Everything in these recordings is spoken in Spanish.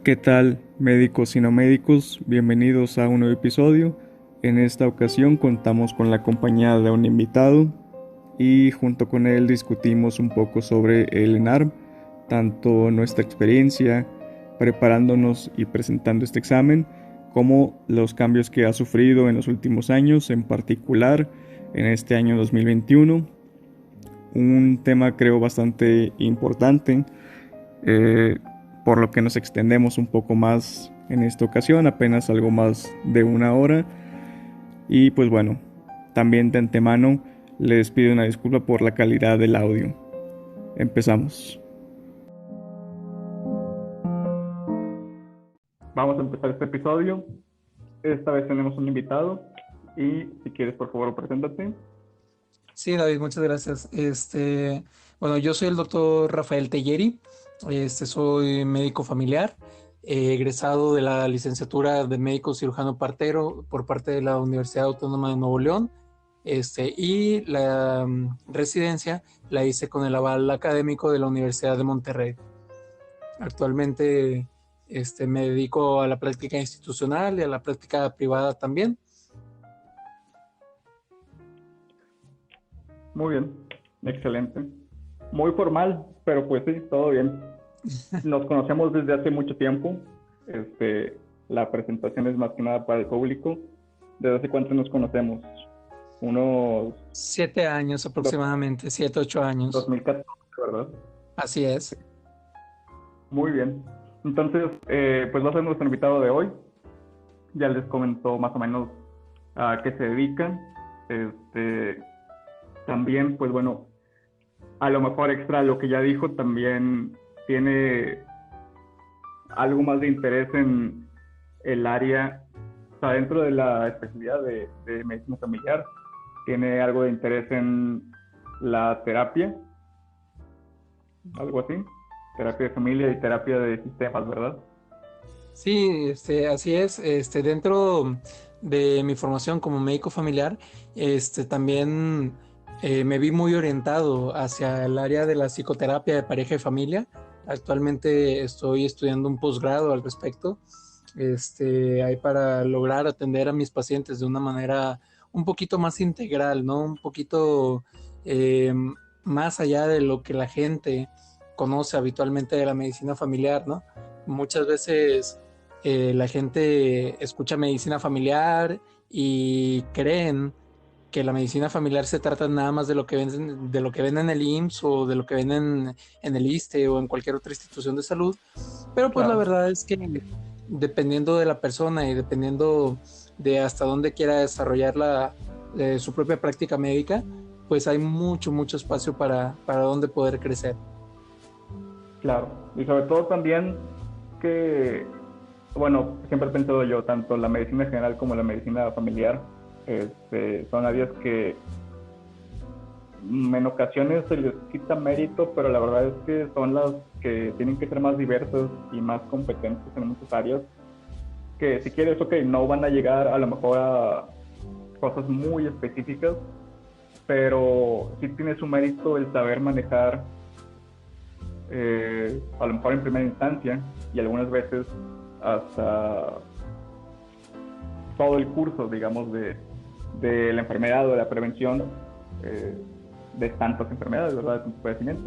¿Qué tal, médicos y no médicos? Bienvenidos a un nuevo episodio. En esta ocasión contamos con la compañía de un invitado y junto con él discutimos un poco sobre el ENARM, tanto nuestra experiencia preparándonos y presentando este examen, como los cambios que ha sufrido en los últimos años, en particular en este año 2021. Un tema creo bastante importante, eh, por lo que nos extendemos un poco más en esta ocasión, apenas algo más de una hora. Y pues bueno, también de antemano les pido una disculpa por la calidad del audio. Empezamos. Vamos a empezar este episodio. Esta vez tenemos un invitado y si quieres por favor preséntate. Sí, David, muchas gracias. Bueno, yo soy el doctor Rafael Telleri, soy médico familiar, egresado de la licenciatura de médico cirujano partero por parte de la Universidad Autónoma de Nuevo León, y la residencia la hice con el aval académico de la Universidad de Monterrey. Actualmente, me dedico a la práctica institucional y a la práctica privada también. Muy bien, excelente. Muy formal, pero pues sí, todo bien. Nos conocemos desde hace mucho tiempo. La presentación es más que nada para el público. ¿Desde hace cuánto nos conocemos? Unos 7 años aproximadamente, 7, 8 años. 2014, ¿verdad? Así es. Muy bien. Entonces, pues va a ser nuestro invitado de hoy. Ya les comentó más o menos a qué se dedican. También, pues bueno, a lo mejor extra a lo que ya dijo, también tiene algo más de interés en el área, o sea, dentro de la especialidad de medicina familiar, tiene algo de interés en la terapia, algo así, terapia de familia y terapia de sistemas, ¿verdad? Sí, así es. Dentro de mi formación como médico familiar, también me vi muy orientado hacia el área de la psicoterapia de pareja y familia. Actualmente estoy estudiando un posgrado al respecto, ahí para lograr atender a mis pacientes de una manera un poquito más integral, ¿no? Un poquito eh, más allá de lo que la gente conoce habitualmente de la medicina familiar, ¿no? Muchas veces la gente escucha medicina familiar y creen que la medicina familiar se trata nada más de lo que ven en el IMSS o de lo que ven en el ISSSTE o en cualquier otra institución de salud, pero pues la Claro, verdad es que dependiendo de la persona y dependiendo de hasta dónde quiera desarrollar su propia práctica médica, pues hay mucho espacio para dónde poder crecer. claro. Y sobre todo también que, bueno, siempre he pensado yo, tanto la medicina general como la medicina familiar, son áreas que en ocasiones se les quita mérito, pero la verdad es que son las que tienen que ser más diversas y más competentes en muchas áreas, que si quieres, ok, no van a llegar a lo mejor a cosas muy específicas, pero sí tiene su mérito el saber manejar, a lo mejor en primera instancia y algunas veces hasta todo el curso, digamos, de la enfermedad o de la prevención, eh, de tantas enfermedades, ¿verdad? De tantos padecimientos.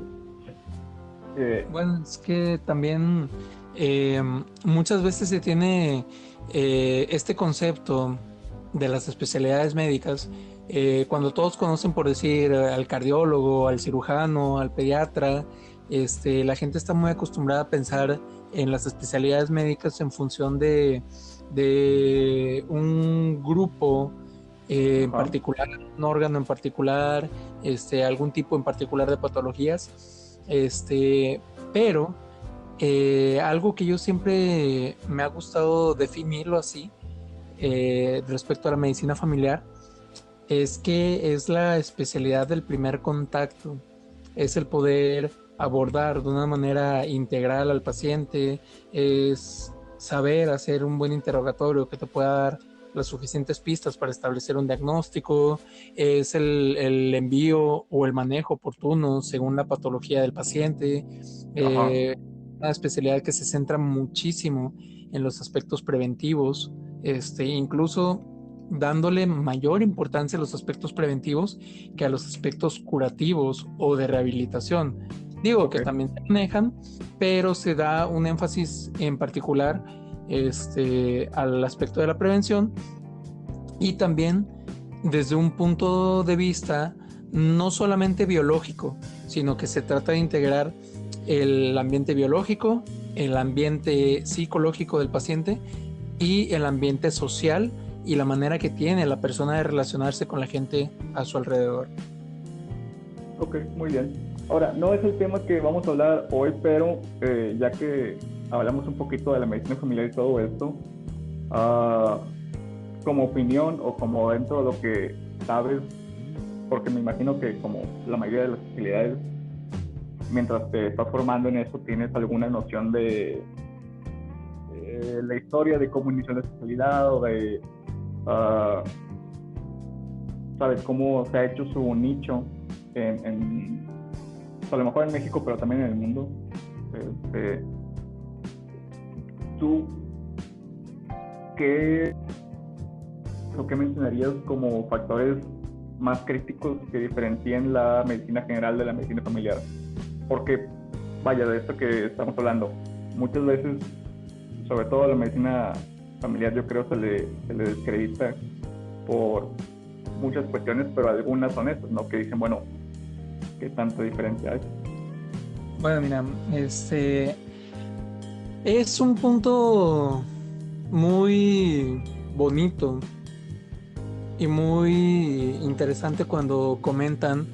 Eh, Bueno, es que también eh, muchas veces se tiene este concepto de las especialidades médicas, cuando todos conocen, por decir, al cardiólogo, al cirujano, al pediatra, la gente está muy acostumbrada a pensar en las especialidades médicas en función de un grupo en ajá, particular, un órgano en particular, algún tipo en particular de patologías, pero algo que yo siempre me ha gustado definirlo así, respecto a la medicina familiar, es que es la especialidad del primer contacto, es el poder abordar de una manera integral al paciente, es saber hacer un buen interrogatorio que te pueda dar las suficientes pistas para establecer un diagnóstico, es el envío o el manejo oportuno según la patología del paciente, ajá, una especialidad que se centra muchísimo en los aspectos preventivos, incluso dándole mayor importancia a los aspectos preventivos que a los aspectos curativos o de rehabilitación. Digo Ok, que también se manejan, pero se da un énfasis en particular al aspecto de la prevención y también desde un punto de vista no solamente biológico, sino que se trata de integrar el ambiente biológico, el ambiente psicológico del paciente y el ambiente social y la manera que tiene la persona de relacionarse con la gente a su alrededor. ok, muy bien. Ahora, no es el tema que vamos a hablar hoy, pero ya que hablamos un poquito de la medicina familiar y todo esto, ah, como opinión o como dentro de lo que sabes, porque me imagino que como la mayoría de las especialidades, mientras te estás formando en eso, tienes alguna noción de la historia de cómo inició la especialidad o de, uh, sabes, cómo se ha hecho su nicho a lo mejor en México, pero también en el mundo. Este, ¿Tú qué o qué mencionarías como factores más críticos que diferencien la medicina general de la medicina familiar? Porque, vaya, de esto que estamos hablando, muchas veces, sobre todo la medicina familiar, yo creo se le descredita por muchas cuestiones, pero algunas son esas, ¿no? Que dicen, bueno, ¿qué tanta diferencia hay? Bueno, mira, es un punto muy bonito y muy interesante cuando comentan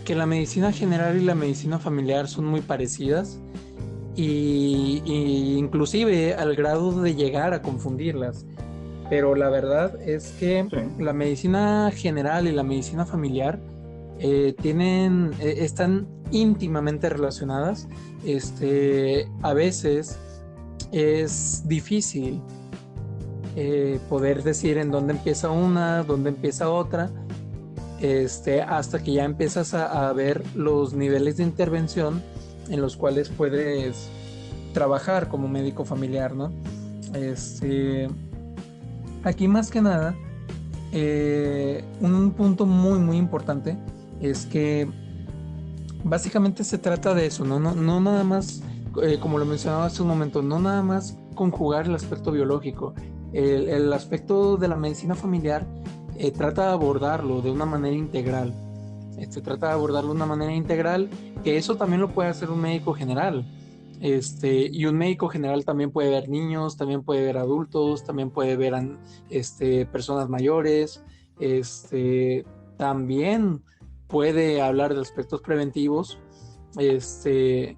que la medicina general y la medicina familiar son muy parecidas y inclusive al grado de llegar a confundirlas. Pero la verdad es que Sí, la medicina general y la medicina familiar están íntimamente relacionadas. A veces es difícil poder decir en dónde empieza una, dónde empieza otra, hasta que ya empiezas a ver los niveles de intervención en los cuales puedes trabajar como médico familiar, ¿no? Aquí más que nada, un punto muy, muy importante es que básicamente se trata de eso, no, no, no nada más, como lo mencionaba hace un momento, no nada más conjugar el aspecto biológico. El aspecto de la medicina familiar trata de abordarlo de una manera integral. Trata de abordarlo de una manera integral, que eso también lo puede hacer un médico general. Y un médico general también puede ver niños, también puede ver adultos, también puede ver personas mayores, también puede hablar de aspectos preventivos, este,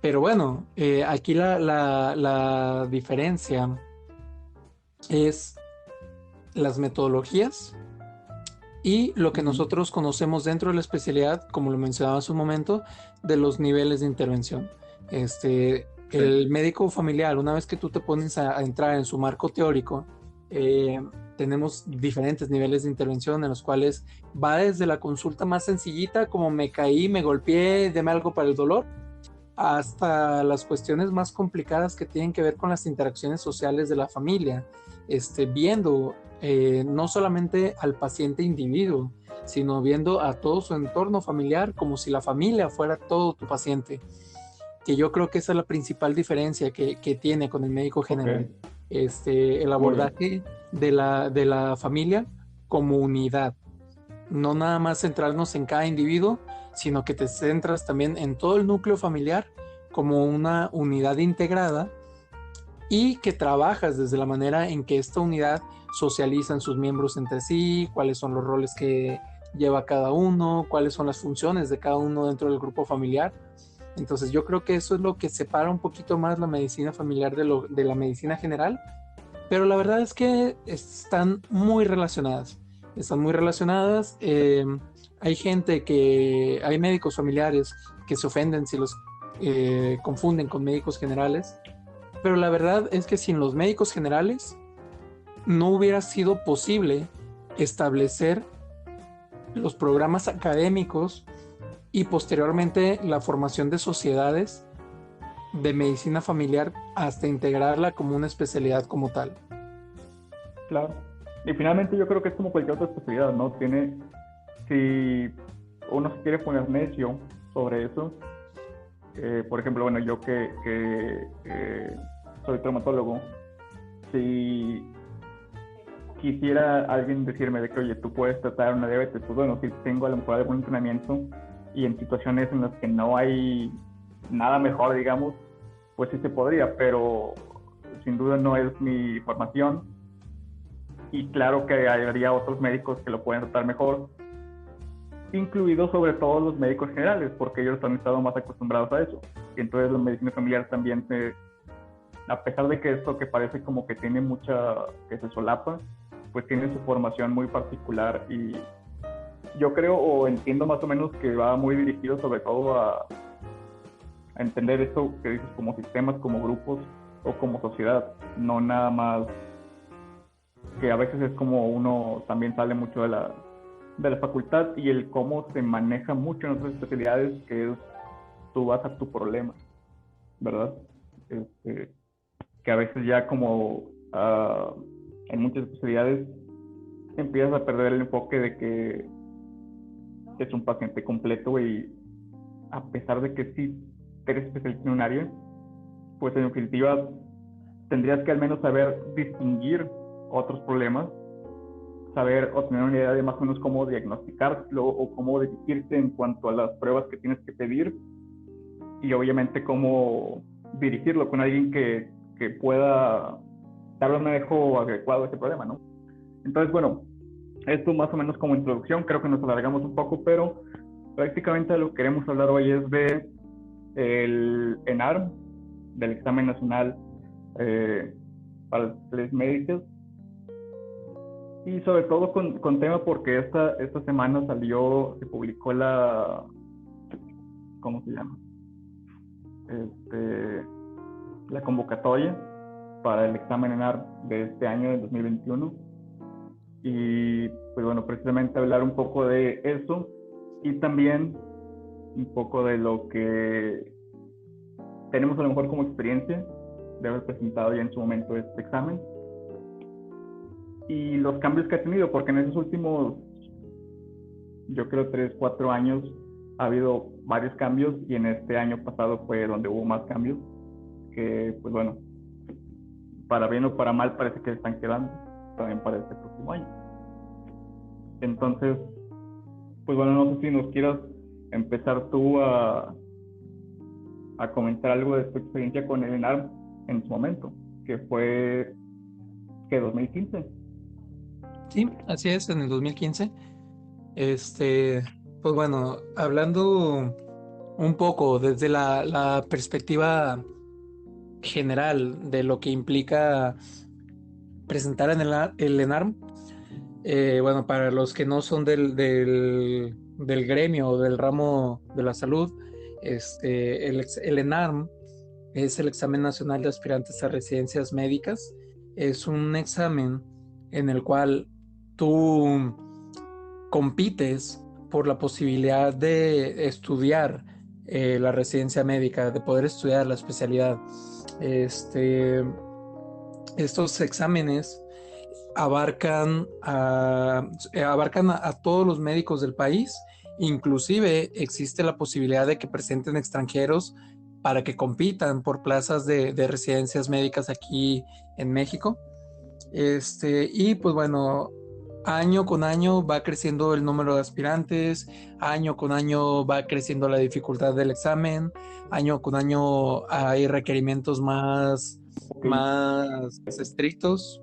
pero bueno, aquí la diferencia es las metodologías y lo que uh-huh. nosotros conocemos dentro de la especialidad, como lo mencionaba hace un momento, de los niveles de intervención. Sí, El médico familiar, una vez que tú te pones a entrar en su marco teórico, tenemos diferentes niveles de intervención en los cuales va desde la consulta más sencillita, como me caí, me golpeé, deme algo para el dolor, hasta las cuestiones más complicadas que tienen que ver con las interacciones sociales de la familia, viendo no solamente al paciente individuo, sino viendo a todo su entorno familiar como si la familia fuera todo tu paciente, que yo creo que esa es la principal diferencia que tiene con el médico ok, general, el muy bien. abordaje de la familia como unidad, no nada más centrarnos en cada individuo, sino que te centras también en todo el núcleo familiar como una unidad integrada y que trabajas desde la manera en que esta unidad socializan sus miembros entre sí, cuáles son los roles que lleva cada uno, cuáles son las funciones de cada uno dentro del grupo familiar. Entonces yo creo que eso es lo que separa un poquito más la medicina familiar de la medicina general, pero la verdad es que están muy relacionadas. Están muy relacionadas. Hay médicos familiares que se ofenden si los confunden con médicos generales, pero la verdad es que sin los médicos generales no hubiera sido posible establecer los programas académicos y posteriormente la formación de sociedades de medicina familiar hasta integrarla como una especialidad como tal. Claro. Y finalmente yo creo que es como cualquier otra especialidad, ¿no? Si uno se quiere poner necio sobre eso, por ejemplo, bueno, yo que soy traumatólogo, si quisiera alguien decirme de que, oye, tú puedes tratar una diabetes, pues bueno, si tengo a lo mejor algún entrenamiento y en situaciones en las que no hay nada mejor, digamos, pues sí se podría, pero sin duda no es mi formación y claro que habría otros médicos que lo pueden tratar mejor, incluidos sobre todo los médicos generales, porque ellos han estado más acostumbrados a eso. Y entonces la medicina familiar también a pesar de que esto que parece como que tiene que se solapa, pues tiene su formación muy particular y yo creo o entiendo más o menos que va muy dirigido sobre todo a entender esto que dices como sistemas, como grupos o como sociedad, no nada más que a veces es como uno también sale mucho de la facultad y el cómo se maneja mucho en otras especialidades, que es tú vas a tu problema, ¿verdad? Que a veces ya como en muchas especialidades empiezas a perder el enfoque de que es un paciente completo y a pesar de que sí eres especialista en un área, pues en definitiva tendrías que al menos saber distinguir otros problemas, saber o tener una idea de más o menos cómo diagnosticarlo o cómo dirigirte en cuanto a las pruebas que tienes que pedir y obviamente cómo dirigirlo con alguien que pueda darle un manejo adecuado a ese problema, ¿no? Entonces, bueno, esto más o menos como introducción, creo que nos alargamos un poco, pero prácticamente lo que queremos hablar hoy es de el ENARM, del examen nacional para las especialidades médicas, y sobre todo con tema porque esta semana se publicó ¿cómo se llama? La convocatoria para el examen ENARM de este año, del 2021. Y pues bueno, precisamente hablar un poco de eso y también un poco de lo que tenemos a lo mejor como experiencia de haber presentado ya en su momento este examen y los cambios que ha tenido, porque en esos últimos, yo creo 3-4 años ha habido varios cambios y en este año pasado fue donde hubo más cambios que pues bueno, para bien o para mal parece que se están quedando también para este próximo año. Entonces, pues bueno, no sé si nos quieras empezar tú a comentar algo de tu experiencia con el ENARM en su momento, que fue, ¿qué? 2015. Sí, así es, en el 2015. Pues bueno, hablando un poco desde la perspectiva general de lo que implica presentar en el ENARM, bueno, para los que no son del gremio o del ramo de la salud, el ENARM es el examen nacional de aspirantes a residencias médicas. Es un examen en el cual tú compites por la posibilidad de estudiar la residencia médica, de poder estudiar la especialidad. Estos exámenes abarcan a todos los médicos del país. Inclusive existe la posibilidad de que presenten extranjeros para que compitan por plazas de residencias médicas aquí en México. Y pues bueno, año con año va creciendo el número de aspirantes, año con año va creciendo la dificultad del examen, año con año hay requerimientos más estrictos.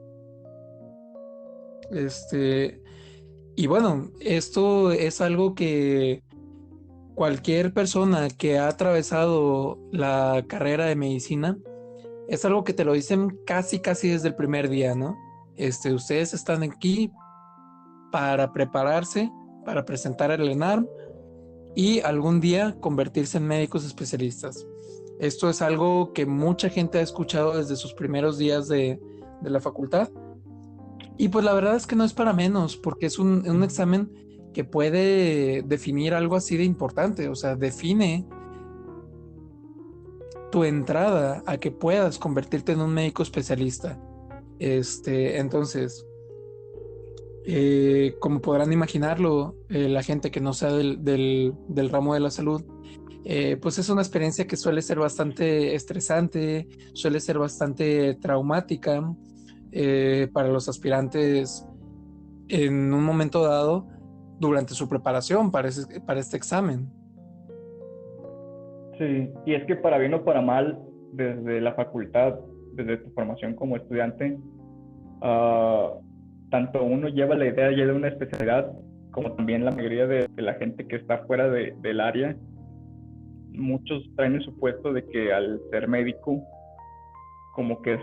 Y bueno, esto es algo que cualquier persona que ha atravesado la carrera de medicina, es algo que te lo dicen casi desde el primer día, ¿no? Ustedes están aquí para prepararse, para presentar el ENARM y algún día convertirse en médicos especialistas. Esto es algo que mucha gente ha escuchado desde sus primeros días de la facultad. Y pues la verdad es que no es para menos, porque es un examen que puede definir algo así de importante, o sea, define tu entrada a que puedas convertirte en un médico especialista. Entonces, como podrán imaginarlo, la gente que no sea del ramo de la salud, pues es una experiencia que suele ser bastante estresante, suele ser bastante traumática para los aspirantes en un momento dado durante su preparación para este examen. Sí, y es que para bien o para mal, desde la facultad, desde tu formación como estudiante, ah, tanto uno lleva la idea ya de una especialidad, como también la mayoría de la gente que está fuera del área, muchos traen el supuesto de que al ser médico, como que es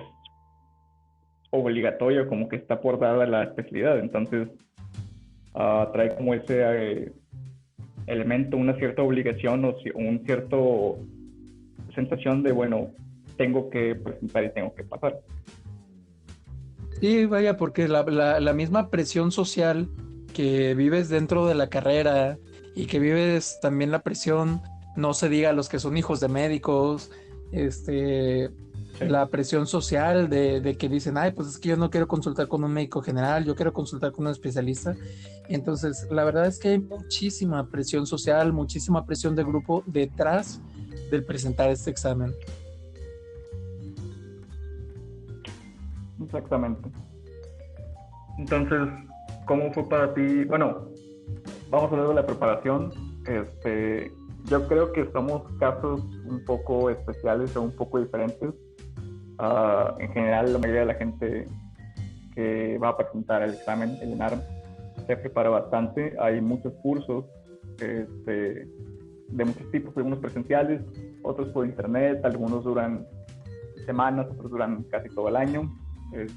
obligatorio, como que está por dada la especialidad. Entonces, trae como ese elemento, una cierta obligación o un cierto sensación de, bueno, tengo que presentar y tengo que pasar. Sí, vaya, porque la misma presión social que vives dentro de la carrera y que vives también la presión, no se diga a los que son hijos de médicos, Sí. la presión social de que dicen, ay, pues es que yo no quiero consultar con un médico general, yo quiero consultar con un especialista. Entonces, la verdad es que hay muchísima presión social, muchísima presión de grupo detrás del presentar este examen. Exactamente. Entonces, ¿cómo fue para ti? Bueno, vamos a hablar de la preparación. Yo creo que somos casos un poco especiales o un poco diferentes. En general, la mayoría de la gente que va a presentar el examen, el ENARM, se prepara bastante. Hay muchos cursos de muchos tipos, algunos presenciales, otros por internet, algunos duran semanas, otros duran casi todo el año.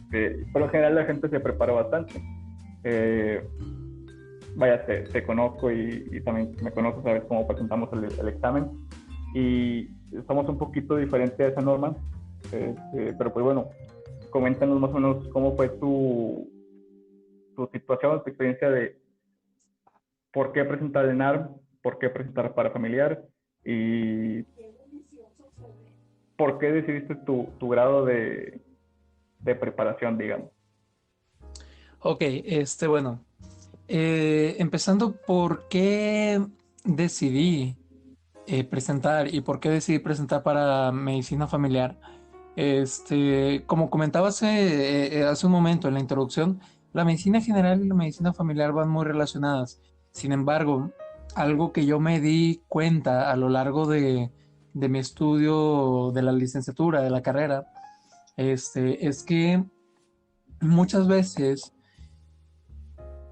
Pero en general la gente se prepara bastante. Vaya, te conozco y también me conoces, sabes cómo presentamos el examen y somos un poquito diferentes a esa norma, pero pues bueno, coméntanos más o menos cómo fue tu situación, tu experiencia de por qué presentar el NARM, por qué presentar para familiar y por qué decidiste tu grado de preparación, digamos. Ok, bueno, empezando por qué decidí presentar y por qué decidí presentar para medicina familiar. Como comentaba hace un momento en la introducción, la medicina general y la medicina familiar van muy relacionadas. Sin embargo, algo que yo me di cuenta a lo largo de mi estudio de la licenciatura, de la carrera, es que muchas veces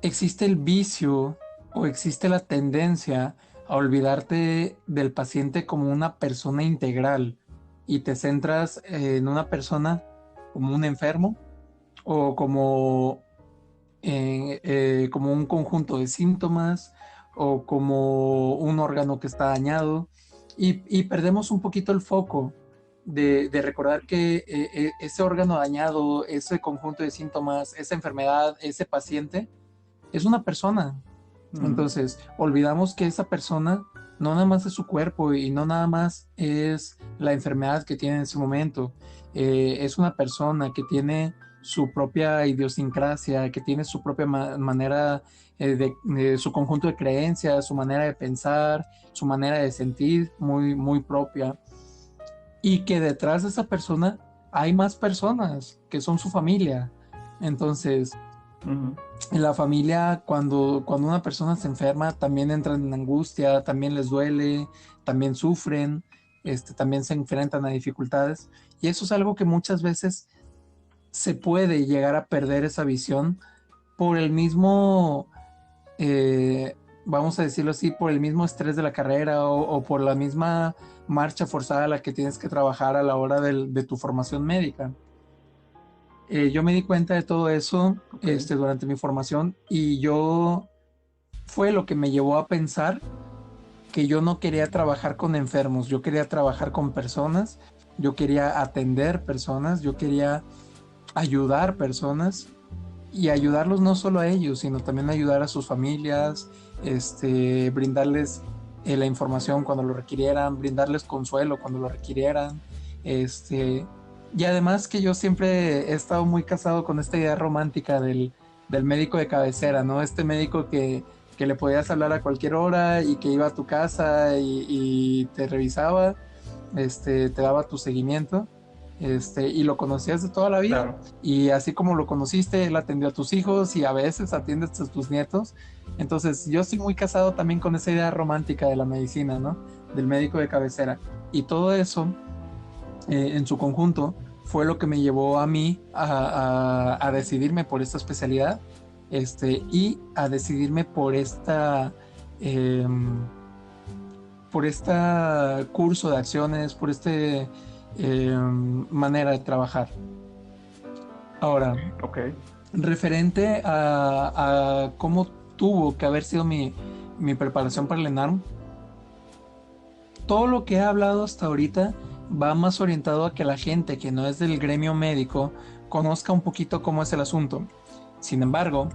existe el vicio o existe la tendencia a olvidarte del paciente como una persona integral y te centras en una persona como un enfermo o como un conjunto de síntomas o como un órgano que está dañado y perdemos un poquito el foco de recordar que ese órgano dañado, ese conjunto de síntomas, esa enfermedad, ese paciente es una persona. Entonces, olvidamos que esa persona no nada más es su cuerpo y no nada más es la enfermedad que tiene en ese momento. Es una persona que tiene su propia idiosincrasia, que tiene su propia manera, de su conjunto de creencias, su manera de pensar, su manera de sentir muy, muy propia. Y que detrás de esa persona hay más personas que son su familia. Entonces, en la familia, cuando una persona se enferma, también entran en angustia, también les duele, también sufren, también se enfrentan a dificultades. Y eso es algo que muchas veces se puede llegar a perder esa visión por el mismo, vamos a decirlo así, por el mismo estrés de la carrera o por la misma marcha forzada a la que tienes que trabajar a la hora de tu formación médica. Yo me di cuenta de todo eso durante mi formación y fue lo que me llevó a pensar que yo no quería trabajar con enfermos, yo quería trabajar con personas, yo quería atender personas, yo quería ayudar personas y ayudarlos no solo a ellos, sino también ayudar a sus familias, brindarles la información cuando lo requirieran, brindarles consuelo cuando lo requirieran. Y además que yo siempre he estado muy casado con esta idea romántica del médico de cabecera, ¿no? Este médico que le podías hablar a cualquier hora y que iba a tu casa y te revisaba, te daba tu seguimiento, y lo conocías de toda la vida. Claro. Y así como lo conociste, él atendió a tus hijos y a veces atiendes a tus nietos. Entonces yo estoy muy casado también con esa idea romántica de la medicina, ¿no? Del médico de cabecera. Y todo eso, en su conjunto, fue lo que me llevó a mí a decidirme por esta especialidad, y a decidirme por esta curso de acciones, por manera de trabajar. Ahora, Ok. referente a cómo tuvo que haber sido mi preparación para el ENARM, todo lo que he hablado hasta ahorita va más orientado a que la gente que no es del gremio médico conozca un poquito cómo es el asunto. Sin embargo,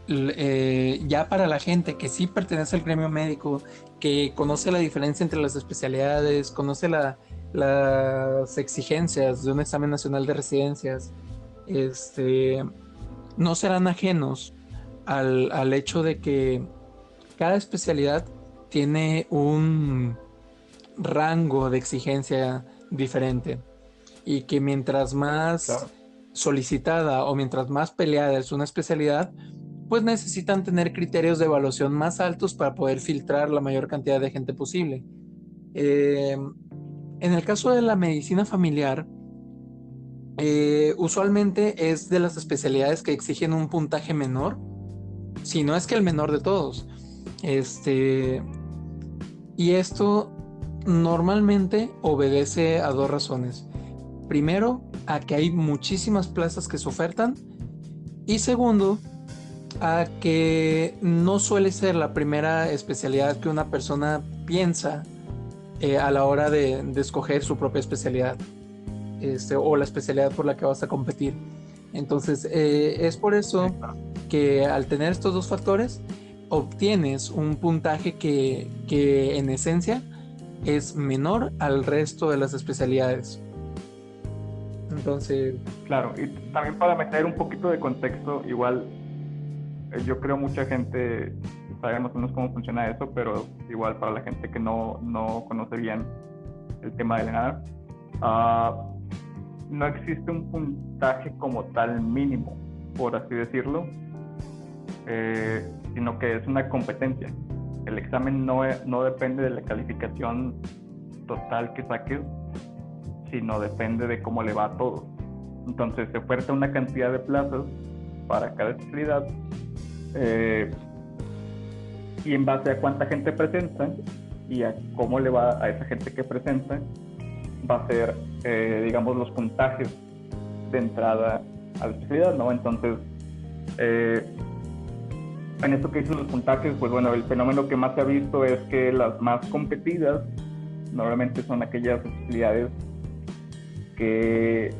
ya para la gente que sí pertenece al gremio médico, que conoce la diferencia entre las especialidades, conoce las exigencias de un examen nacional de residencias, no serán ajenos al hecho de que cada especialidad tiene un rango de exigencia diferente y que mientras más solicitada o mientras más peleada es una especialidad, pues necesitan tener criterios de evaluación más altos para poder filtrar la mayor cantidad de gente posible. En el caso de la medicina familiar, usualmente es de las especialidades que exigen un puntaje menor, si no es que el menor de todos. Y esto normalmente obedece a dos razones. Primero, a que hay muchísimas plazas que se ofertan, y segundo, a que no suele ser la primera especialidad que una persona piensa a la hora de escoger su propia especialidad, o la especialidad por la que vas a competir. Entonces, es por eso que al tener estos dos factores, obtienes un puntaje que en esencia es menor al resto de las especialidades. Entonces... Claro, y también para meter un poquito de contexto, igual yo creo mucha gente sabe más o menos cómo funciona eso, pero igual para la gente que no conoce bien el tema del ENAR, no existe un puntaje como tal mínimo, por así decirlo, sino que es una competencia. El examen no depende de la calificación total que saques, sino depende de cómo le va a todo. Entonces se oferta una cantidad de plazas para cada especialidad, y en base a cuánta gente presenta y a cómo le va a esa gente que presenta, va a ser, digamos, los puntajes de entrada a la especialidad, ¿no? Entonces, en esto que dicen los puntajes, pues bueno, el fenómeno que más se ha visto es que las más competidas normalmente son aquellas especialidades que,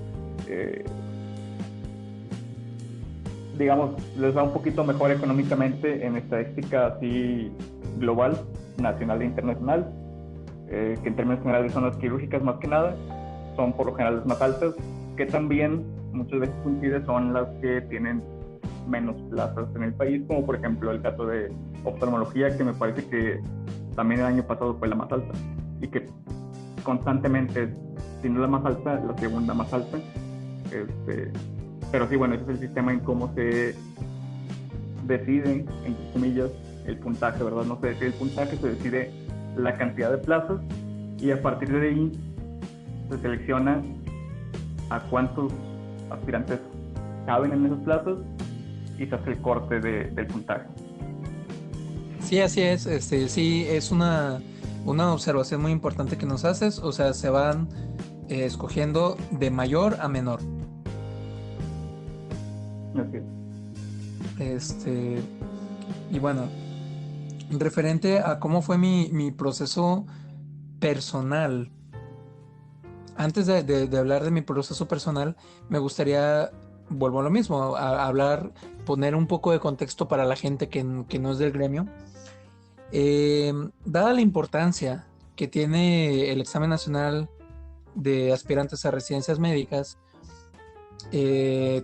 digamos, les va un poquito mejor económicamente en estadística así global, nacional e internacional, que en términos generales son las quirúrgicas más que nada, son por lo general las más altas, que también muchas veces coincide son las que tienen menos plazas en el país, como por ejemplo el caso de oftalmología, que me parece que también el año pasado fue la más alta, y que constantemente, si no la más alta, la segunda más alta. Pero sí, bueno, ese es el sistema en cómo se decide, entre comillas, el puntaje, ¿verdad? No se decide el puntaje, se decide la cantidad de plazas, y a partir de ahí se selecciona a cuántos aspirantes caben en esas plazas y se hace el corte del puntaje. Sí, así es. Sí, es una observación muy importante que nos haces. O sea, se van escogiendo de mayor a menor. Así es. Y bueno, referente a cómo fue mi proceso personal. Antes de hablar de mi proceso personal, me gustaría, vuelvo a lo mismo, a hablar, poner un poco de contexto para la gente que no es del gremio. Dada la importancia que tiene el examen nacional de aspirantes a residencias médicas,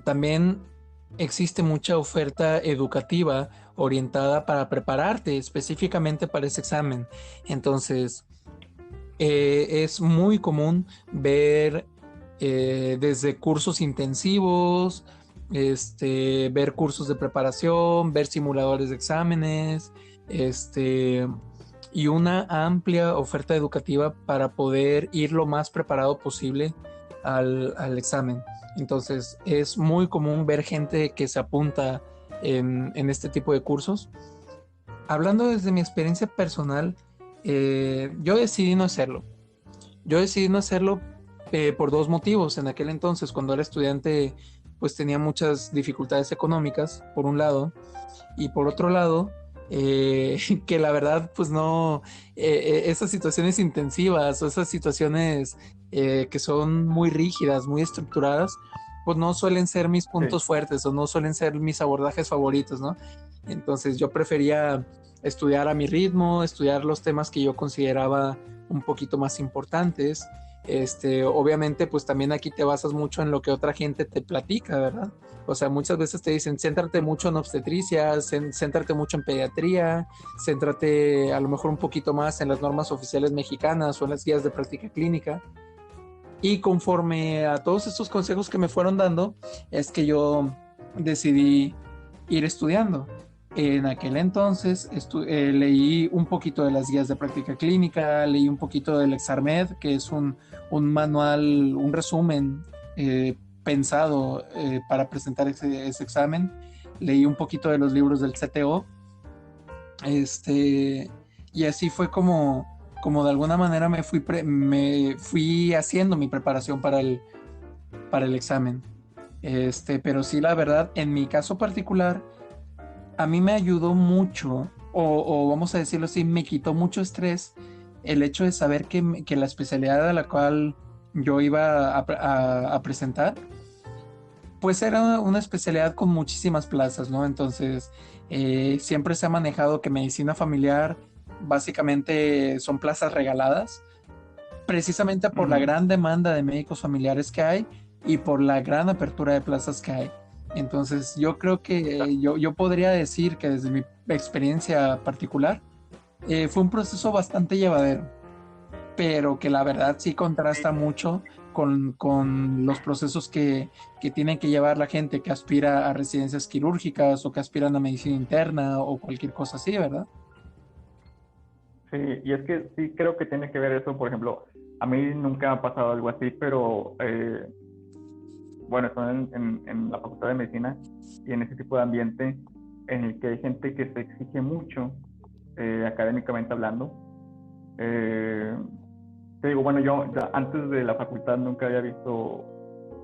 también existe mucha oferta educativa orientada para prepararte específicamente para ese examen. Entonces, es muy común ver desde cursos intensivos, ver cursos de preparación, ver simuladores de exámenes, y una amplia oferta educativa para poder ir lo más preparado posible al examen. Entonces, es muy común ver gente que se apunta en este tipo de cursos. Hablando desde mi experiencia personal, yo decidí no hacerlo. Yo decidí no hacerlo por dos motivos. En aquel entonces, cuando era estudiante, pues tenía muchas dificultades económicas, por un lado, y por otro lado, que la verdad, pues no, esas situaciones intensivas o esas situaciones que son muy rígidas, muy estructuradas, pues no suelen ser mis puntos fuertes o no suelen ser mis abordajes favoritos, ¿no? Entonces yo prefería estudiar a mi ritmo, estudiar los temas que yo consideraba un poquito más importantes. Obviamente, pues también aquí te basas mucho en lo que otra gente te platica, ¿verdad? O sea, muchas veces te dicen, céntrate mucho en obstetricia, céntrate mucho en pediatría, céntrate a lo mejor un poquito más en las normas oficiales mexicanas o en las guías de práctica clínica. Y conforme a todos estos consejos que me fueron dando, es que yo decidí ir estudiando. En aquel entonces leí un poquito de las guías de práctica clínica, leí un poquito del Exarmed, que es un manual, un resumen pensado para presentar ese examen. Leí un poquito de los libros del CTO. Y así fue como de alguna manera me fui haciendo mi preparación para el examen. Pero sí, la verdad, en mi caso particular, a mí me ayudó mucho, o vamos a decirlo así, me quitó mucho estrés el hecho de saber que la especialidad a la cual yo iba a presentar, pues era una especialidad con muchísimas plazas, ¿no? Entonces, siempre se ha manejado que medicina familiar básicamente son plazas regaladas, precisamente por la gran demanda de médicos familiares que hay y por la gran apertura de plazas que hay. Entonces, yo creo que yo podría decir que desde mi experiencia particular, fue un proceso bastante llevadero, pero que la verdad sí contrasta mucho con los procesos que tienen que llevar la gente que aspira a residencias quirúrgicas o que aspiran a medicina interna o cualquier cosa así, ¿verdad? Sí, y es que sí creo que tiene que ver eso. Por ejemplo, a mí nunca me ha pasado algo así, pero bueno, estoy en la Facultad de Medicina y en ese tipo de ambiente en el que hay gente que se exige mucho, académicamente hablando. Te digo, bueno, yo antes de la facultad nunca había visto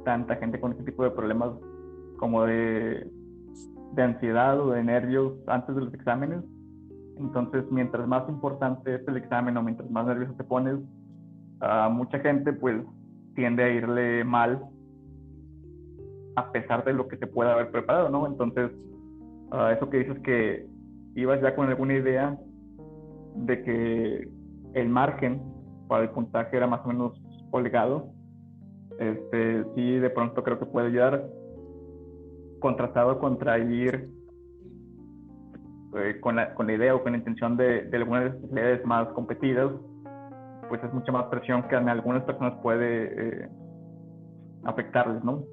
tanta gente con este tipo de problemas como de ansiedad o de nervios antes de los exámenes. Entonces, mientras más importante es el examen o mientras más nervioso te pones, a mucha gente pues tiende a irle mal a pesar de lo que se pueda haber preparado, ¿no? Entonces, eso que dices que ibas ya con alguna idea de que el margen para el puntaje era más o menos holgado, sí de pronto creo que puede ayudar, contrastado contra ir con la idea o con la intención de algunas especialidades más competidas, pues es mucha más presión que a algunas personas puede afectarles, ¿no?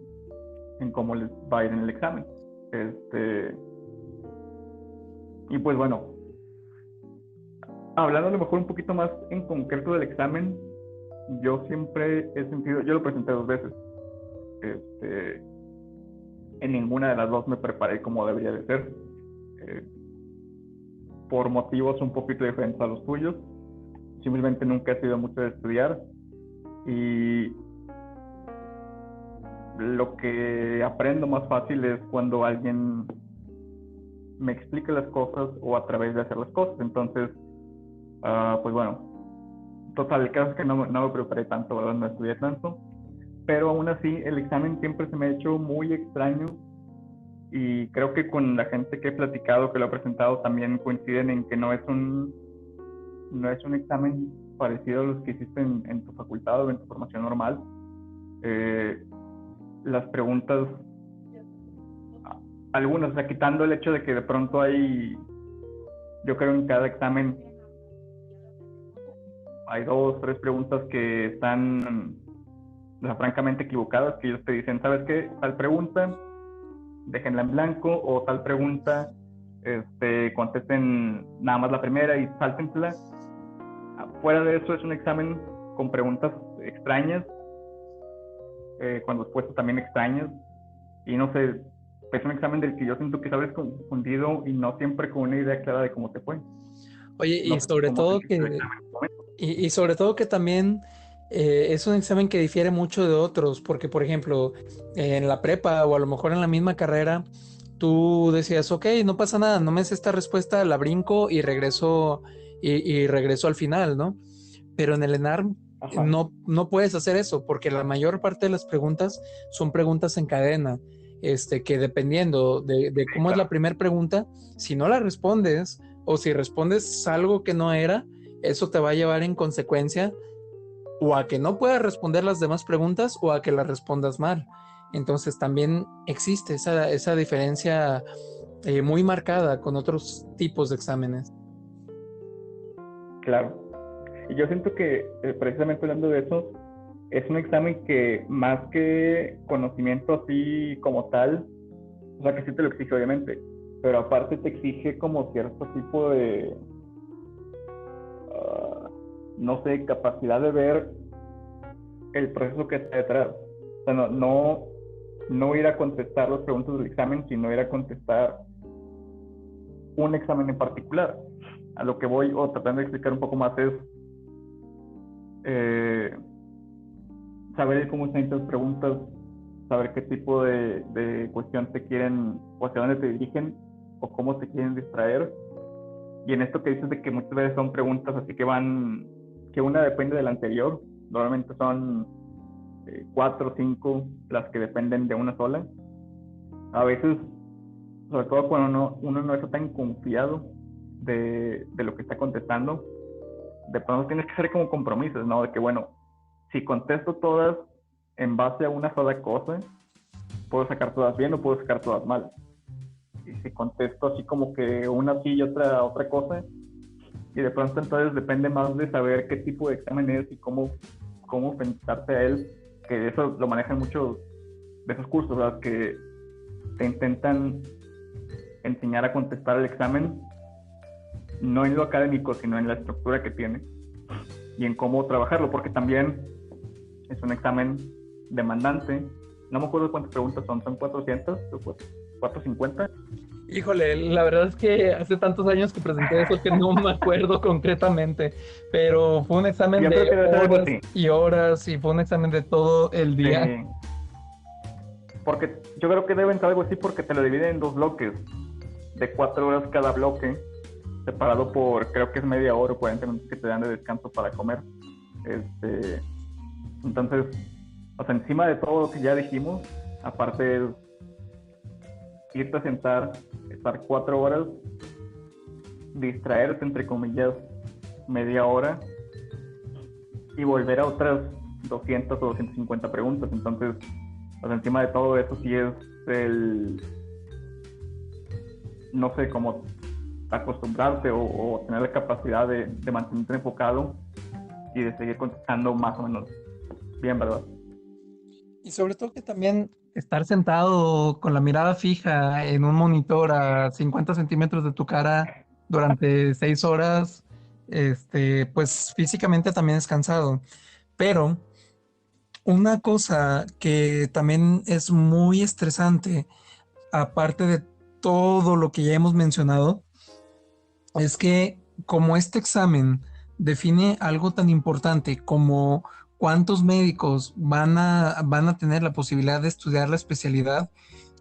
En cómo les va a ir en el examen. Y pues bueno, hablando a lo mejor un poquito más en concreto del examen, yo siempre he sentido, yo lo presenté 2 veces, en ninguna de las dos me preparé como debería de ser, por motivos un poquito diferentes a los tuyos. Simplemente nunca he sido mucho de estudiar y lo que aprendo más fácil es cuando alguien me explica las cosas o a través de hacer las cosas. Entonces, pues bueno, total, el caso es que no me preparé tanto, ¿verdad? No estudié tanto, pero aún así el examen siempre se me ha hecho muy extraño y creo que con la gente que he platicado, que lo ha presentado, también coinciden en que no es un examen parecido a los que hiciste en tu facultad o en tu formación normal. Las preguntas, algunas, o sea, quitando el hecho de que de pronto hay, yo creo en cada examen hay 2, 3 preguntas que están, o sea, francamente equivocadas, que ellos te dicen, ¿sabes qué? Tal pregunta, déjenla en blanco, o tal pregunta, contesten nada más la primera y sáltensela. Fuera de eso es un examen con preguntas extrañas, con respuestas también extrañas, y no sé, es un examen del que yo siento que sales confundido y no siempre con una idea clara de cómo te fue. Oye, No y sé sobre cómo todo sentiste el que, examen en ese momento. y sobre todo que también es un examen que difiere mucho de otros, porque por ejemplo, en la prepa o a lo mejor en la misma carrera, tú decías, ok, no pasa nada, no me sé esta respuesta, la brinco y regreso al final, ¿no? Pero en el ENARM Ajá, no puedes hacer eso, porque la mayor parte de las preguntas son preguntas en cadena, que dependiendo de sí, cómo es la claro. primera pregunta, si no la respondes o si respondes algo que no era, eso te va a llevar en consecuencia o a que no puedas responder las demás preguntas o a que las respondas mal. Entonces también existe esa diferencia muy marcada con otros tipos de exámenes. Claro. Y yo siento que, precisamente hablando de eso, es un examen que más que conocimiento así como tal, o sea, que sí te lo exige obviamente, pero aparte te exige como cierto tipo de, ah, no sé, capacidad de ver el proceso que está detrás. O sea, no ir a contestar las preguntas del examen, sino ir a contestar un examen en particular. A lo que voy, o tratando de explicar un poco más, es eh, saber cómo están estas preguntas, saber qué tipo de cuestión te quieren, o hacia dónde te dirigen, o cómo te quieren distraer. Y en esto que dices de que muchas veces son preguntas así que van, que una depende de la anterior, normalmente son 4 o 5 las que dependen de una sola. A veces, sobre todo cuando uno no está tan confiado de lo que está contestando, de pronto tienes que hacer como compromisos, ¿no? De que, bueno, si contesto todas en base a una sola cosa, puedo sacar todas bien o puedo sacar todas mal. Y si contesto así como que una sí y otra cosa, y de pronto entonces depende más de saber qué tipo de examen es y cómo enfrentarte a él, que eso lo manejan muchos de esos cursos, ¿verdad? Que te intentan enseñar a contestar el examen, no en lo académico, sino en la estructura que tiene y en cómo trabajarlo, porque también es un examen demandante. No me acuerdo cuántas preguntas son 400 o 450. Híjole, la verdad es que hace tantos años que presenté eso que no me acuerdo concretamente, pero fue un examen Yo creo de que debe ser algo horas así. y horas y fue un examen de todo el día. Sí, porque yo creo que deben ser algo así porque te lo dividen en 2 bloques de 4 horas cada bloque, separado por creo que es media hora o 40 minutos que te dan de descanso para comer. Entonces, o sea, encima de todo lo que ya dijimos, aparte es irte a sentar, estar 4 horas, distraerte entre comillas media hora y volver a otras 200 o 250 preguntas. Entonces, o sea, encima de todo eso sí es no sé, como acostumbrarte o tener la capacidad de mantenerte enfocado y de seguir contestando más o menos bien, ¿verdad? Y sobre todo que también estar sentado con la mirada fija en un monitor a 50 centímetros de tu cara durante 6 horas, pues físicamente también es cansado. Pero una cosa que también es muy estresante, aparte de todo lo que ya hemos mencionado, es que como este examen define algo tan importante como cuántos médicos van a tener la posibilidad de estudiar la especialidad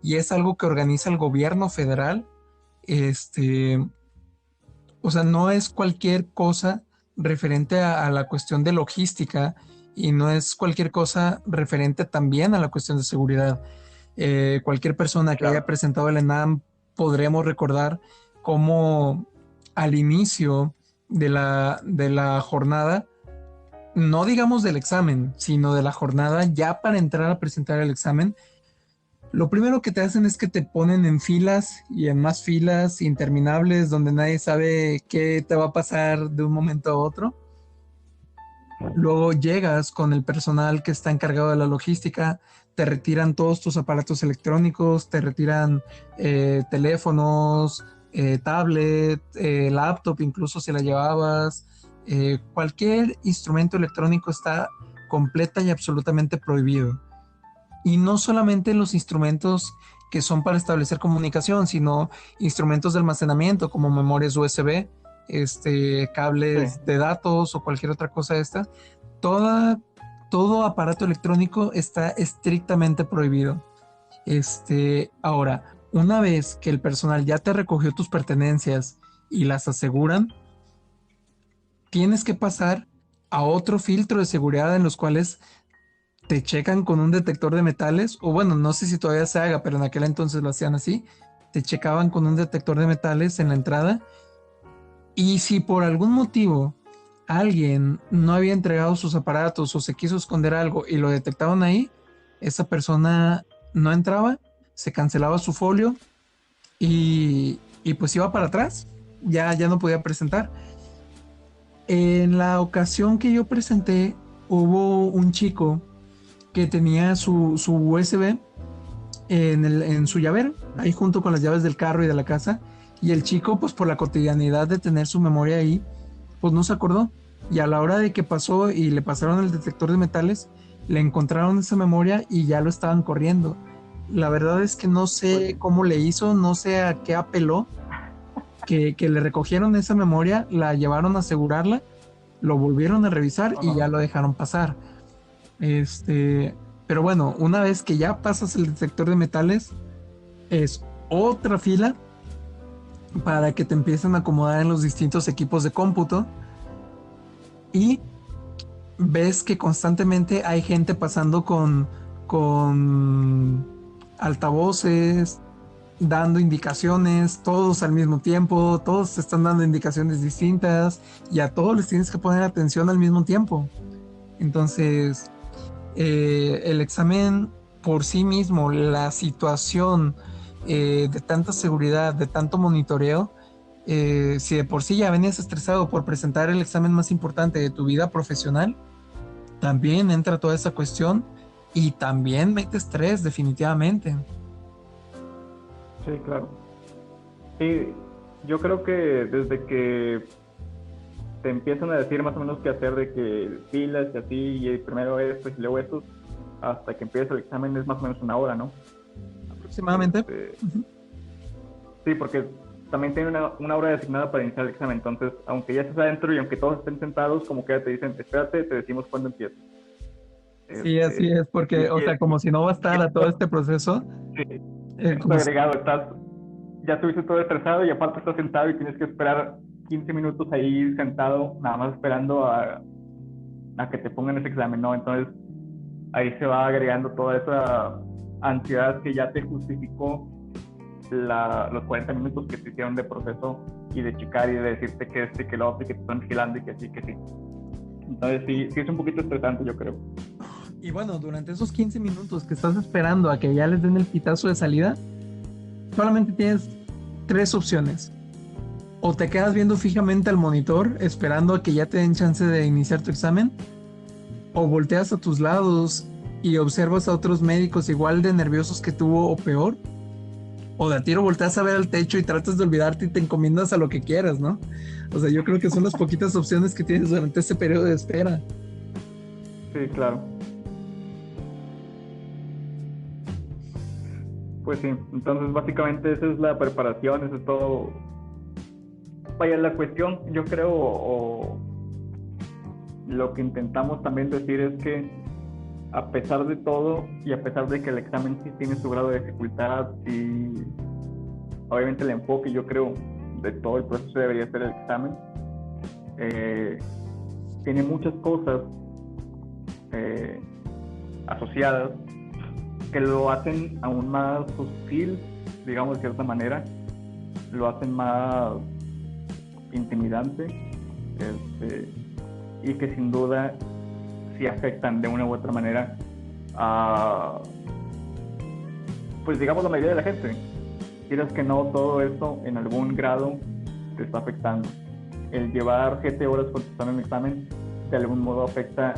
y es algo que organiza el gobierno federal, este, o sea, no es cualquier cosa referente a la cuestión de logística y no es cualquier cosa referente también a la cuestión de seguridad. Cualquier persona que haya Claro. presentado el ENAM podremos recordar cómo al inicio de la jornada, no digamos del examen, sino de la jornada, ya para entrar a presentar el examen, lo primero que te hacen es que te ponen en filas y en más filas interminables donde nadie sabe qué te va a pasar de un momento a otro. Luego llegas con el personal que está encargado de la logística, te retiran todos tus aparatos electrónicos, te retiran teléfonos, tablet, laptop, incluso si la llevabas. Cualquier instrumento electrónico está completa y absolutamente prohibido. Y no solamente los instrumentos que son para establecer comunicación, sino instrumentos de almacenamiento como memorias USB, Sí, cables de datos o cualquier otra cosa de esta. Toda, todo aparato electrónico está estrictamente prohibido. Ahora, una vez que el personal ya te recogió tus pertenencias y las aseguran, tienes que pasar a otro filtro de seguridad en los cuales te checan con un detector de metales, o bueno, no sé si todavía se haga, pero en aquel entonces lo hacían así, te checaban con un detector de metales en la entrada, y si por algún motivo alguien no había entregado sus aparatos o se quiso esconder algo y lo detectaban ahí, esa persona no entraba, se cancelaba su folio y pues iba para atrás, ya no podía presentar. En la ocasión que yo presenté, hubo un chico que tenía su USB en su llavero, ahí junto con las llaves del carro y de la casa. Y el chico, pues por la cotidianidad de tener su memoria ahí, pues no se acordó. Y a la hora de que pasó y le pasaron el detector de metales, le encontraron esa memoria y ya lo estaban corriendo. La verdad es que no pues sé sí. cómo le hizo, no sé a qué apeló, que le recogieron esa memoria, la llevaron a asegurarla, lo volvieron a revisar y Ajá. ya lo dejaron pasar. Pero bueno, una vez que ya pasas el detector de metales, es otra fila para que te empiecen a acomodar en los distintos equipos de cómputo y ves que constantemente hay gente pasando con altavoces, dando indicaciones, todos al mismo tiempo, todos te están dando indicaciones distintas y a todos les tienes que poner atención al mismo tiempo. Entonces, el examen por sí mismo, la situación de tanta seguridad, de tanto monitoreo, si de por sí ya venías estresado por presentar el examen más importante de tu vida profesional, también entra toda esa cuestión y también mete estrés definitivamente. Sí, claro. Sí, yo creo que desde que te empiezan a decir más o menos qué hacer, de que filas y así, y primero esto y luego esto, hasta que empieza el examen es más o menos una hora, ¿no? Aproximadamente. Este, Ujú. sí, porque también tiene una hora designada para iniciar el examen, entonces, aunque ya estés adentro y aunque todos estén sentados, como que ya te dicen, espérate, te decimos cuándo empieza. Sí, así Este, es, y, porque, o y, sea, como si no y bastara todo este proceso, sí, esto como si, agregado, ya estuviste todo estresado y aparte estás sentado y tienes que esperar 15 minutos ahí sentado, nada más esperando a que te pongan ese examen, ¿no? Entonces ahí se va agregando toda esa ansiedad que ya te justificó los 40 minutos que te hicieron de proceso y de checar y de decirte que que lo otro, y que te están vigilando y que sí, que sí. Entonces sí es un poquito estresante, yo creo. y bueno, durante esos 15 minutos que estás esperando a que ya les den el pitazo de salida, solamente tienes tres opciones. O te quedas viendo fijamente al monitor esperando a que ya te den chance de iniciar tu examen, o volteas a tus lados y observas a otros médicos igual de nerviosos que tú o peor, o de a tiro volteas a ver al techo y tratas de olvidarte y te encomiendas a lo que quieras, ¿no? O sea, yo creo que son las poquitas opciones que tienes durante ese periodo de espera. Sí, claro. Pues sí, entonces básicamente esa es la preparación, eso es todo. Vaya, la cuestión, yo creo, o lo que intentamos también decir es que a pesar de todo y a pesar de que el examen sí tiene su grado de dificultad y obviamente el enfoque, yo creo, de todo el proceso debería ser el examen, eh, tiene muchas cosas eh, asociadas que lo hacen aún más sutil, digamos de cierta manera, lo hacen más intimidante, y que sin duda sí afectan de una u otra manera a, pues digamos, la mayoría de la gente. Quieras que no, todo eso en algún grado te está afectando. El llevar 7 horas contestando un examen de algún modo afecta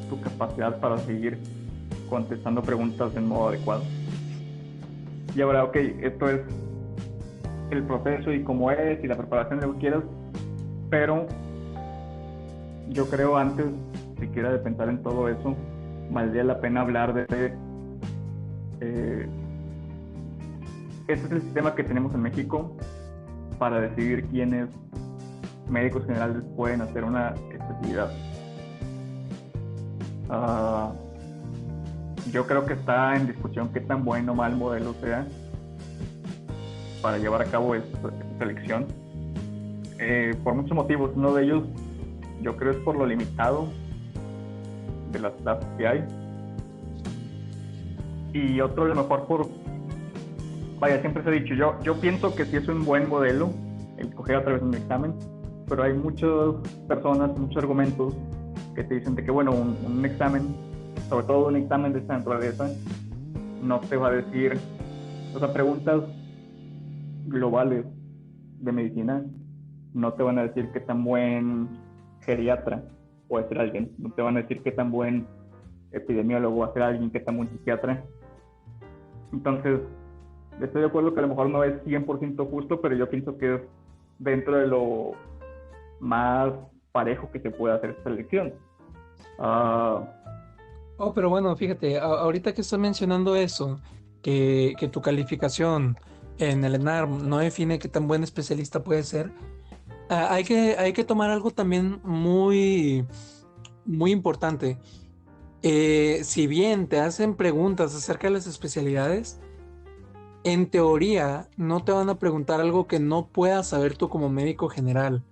tu capacidad para seguir contestando preguntas en modo adecuado. Y ahora, ok, esto es el proceso y cómo es y la preparación de lo que quieras, pero yo creo antes siquiera de pensar en todo eso, valdría la pena hablar de este es el sistema que tenemos en México para decidir quiénes médicos generales pueden hacer una especialidad. Yo creo que está en discusión qué tan bueno o mal modelo sea para llevar a cabo esta selección. Por muchos motivos. Uno de ellos, yo creo, es por lo limitado de las plazas que hay. Y otro, a lo mejor, vaya, siempre se ha dicho, yo pienso que sí es un buen modelo el coger a través de un examen, pero hay muchas personas, muchos argumentos que te dicen de que, bueno, un examen, sobre todo un examen de esta naturaleza, no te va a decir, o sea, preguntas globales de medicina no te van a decir qué tan buen geriatra puede ser alguien, no te van a decir qué tan buen epidemiólogo va a ser alguien, qué tan buen psiquiatra. Entonces, estoy de acuerdo que a lo mejor no es 100% justo, pero yo pienso que es dentro de lo más parejo que se puede hacer esta elección. Pero bueno, fíjate, ahorita que estás mencionando eso, que tu calificación en el ENARM no define qué tan buen especialista puede ser, hay que tomar algo también muy, muy importante. Si bien te hacen preguntas acerca de las especialidades, en teoría no te van a preguntar algo que no puedas saber tú como médico general,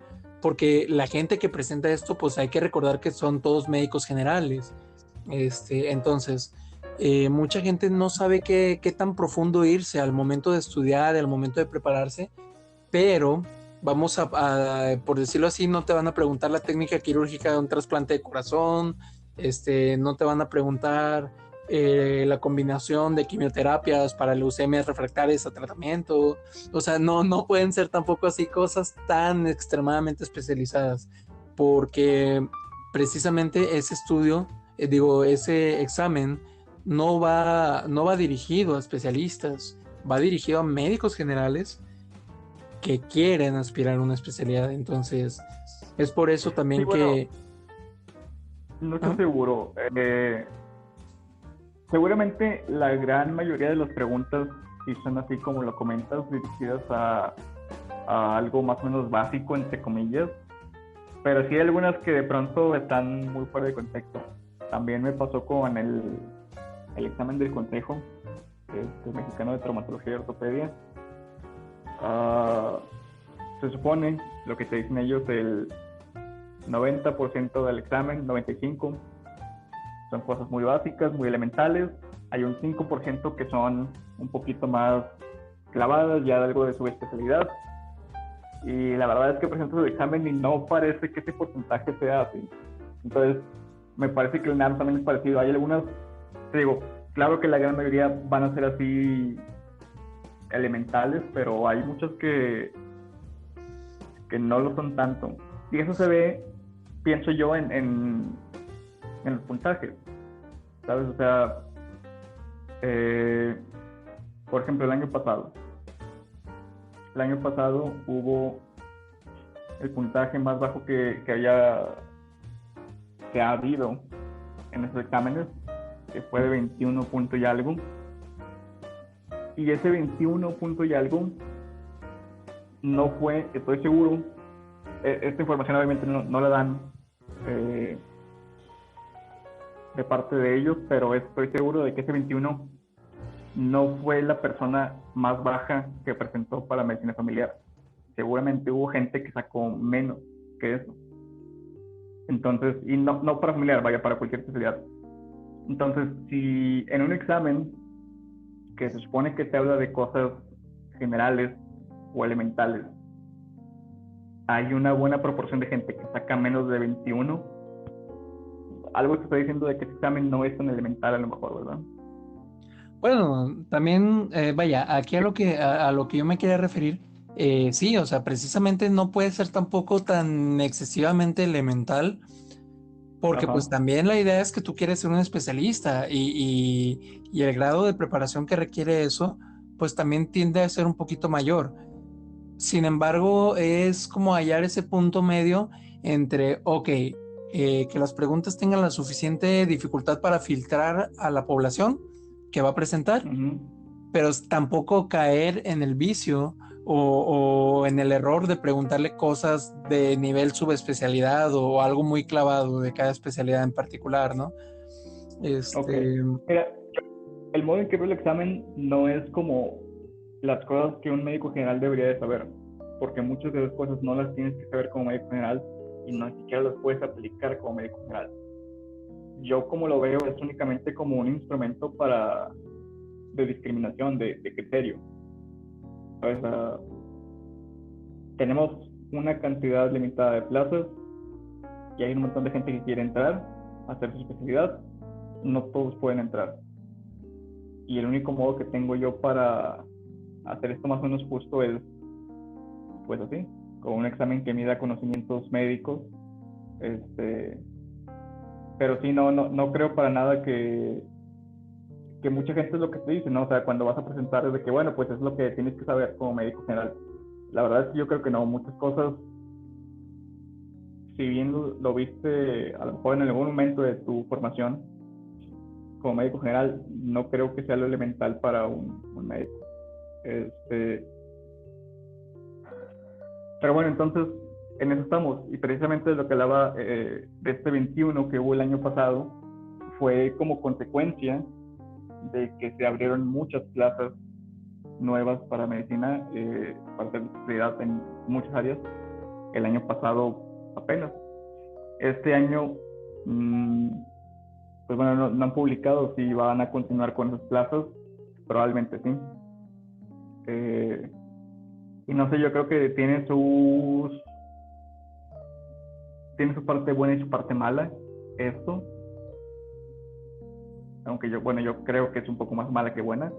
porque la gente que presenta esto, pues hay que recordar que son todos médicos generales. Entonces, mucha gente no sabe qué tan profundo irse al momento de estudiar, al momento de prepararse, pero vamos por decirlo así, no te van a preguntar la técnica quirúrgica de un trasplante de corazón, no te van a preguntar la combinación de quimioterapias para leucemias refractarias a tratamiento. O sea, no pueden ser tampoco así cosas tan extremadamente especializadas, porque precisamente ese estudio, ese examen no va dirigido a especialistas, va dirigido a médicos generales que quieren aspirar a una especialidad. Entonces, es por eso también sí, bueno, que... no estoy seguro. Seguramente la gran mayoría de las preguntas sí son así como lo comentas, dirigidas a algo más o menos básico, entre comillas, pero sí hay algunas que de pronto están muy fuera de contexto. También me pasó con el examen del Consejo Mexicano de Traumatología y Ortopedia. Se supone, lo que te dicen ellos, el 90% del examen, 95%, son cosas muy básicas, muy elementales. Hay un 5% que son un poquito más clavadas, ya de algo de su especialidad. Y la verdad es que presentas el examen y no parece que ese porcentaje sea así. Entonces, me parece que el NAR también es parecido. Hay algunas, te digo, claro que la gran mayoría van a ser así elementales, pero hay muchos que no lo son tanto. Y eso se ve, pienso yo, en los puntajes, ¿sabes? O sea, por ejemplo, el año pasado hubo el puntaje más bajo que ha habido en esos exámenes, que fue de 21 punto y algo. Y ese 21 punto y algo no fue, estoy seguro, esta información obviamente no la dan de parte de ellos, pero estoy seguro de que ese 21 no fue la persona más baja que presentó para medicina familiar. Seguramente hubo gente que sacó menos que eso. Entonces, y no para familiar, vaya, para cualquier especialidad. Entonces, si en un examen que se supone que te habla de cosas generales o elementales, hay una buena proporción de gente que saca menos de 21, algo te está diciendo de que este examen no es tan elemental a lo mejor, ¿verdad? Bueno, también, vaya, aquí a lo que yo me quería referir, sí, o sea, precisamente no puede ser tampoco tan excesivamente elemental, porque Ajá. pues también la idea es que tú quieres ser un especialista y el grado de preparación que requiere eso, pues también tiende a ser un poquito mayor. Sin embargo, es como hallar ese punto medio entre, ok, que las preguntas tengan la suficiente dificultad para filtrar a la población que va a presentar, Uh-huh. pero tampoco caer en el vicio o en el error de preguntarle cosas de nivel subespecialidad o algo muy clavado de cada especialidad en particular, ¿no? Ok. Este, Mira, el modo en que veo el examen no es como las cosas que un médico general debería de saber, porque muchas de las cosas no las tienes que saber como médico general y no ni siquiera las puedes aplicar como médico general. Yo como lo veo es únicamente como un instrumento de discriminación, de criterio. ¿Sabes? Tenemos una cantidad limitada de plazas y hay un montón de gente que quiere entrar a hacer su especialidad. No todos pueden entrar. Y el único modo que tengo yo para hacer esto más o menos justo es, pues así, con un examen que mida conocimientos médicos. Este, pero sí, no creo para nada que mucha gente es lo que te dice, ¿no? O sea, cuando vas a presentar es de que, bueno, pues es lo que tienes que saber como médico general. La verdad es que yo creo que no, muchas cosas, si bien lo viste a lo mejor en algún momento de tu formación como médico general, no creo que sea lo elemental para un médico. Este, pero bueno, entonces en eso estamos. Y precisamente lo que hablaba de este 21 que hubo el año pasado fue como consecuencia de que se abrieron muchas plazas nuevas para medicina, para hacer especialidad en muchas áreas. El año pasado apenas. Este año, pues bueno, no han publicado si van a continuar con esas plazas. Probablemente sí. Y no sé, yo creo que tiene su parte buena y su parte mala esto, aunque yo creo que es un poco más mala que buena.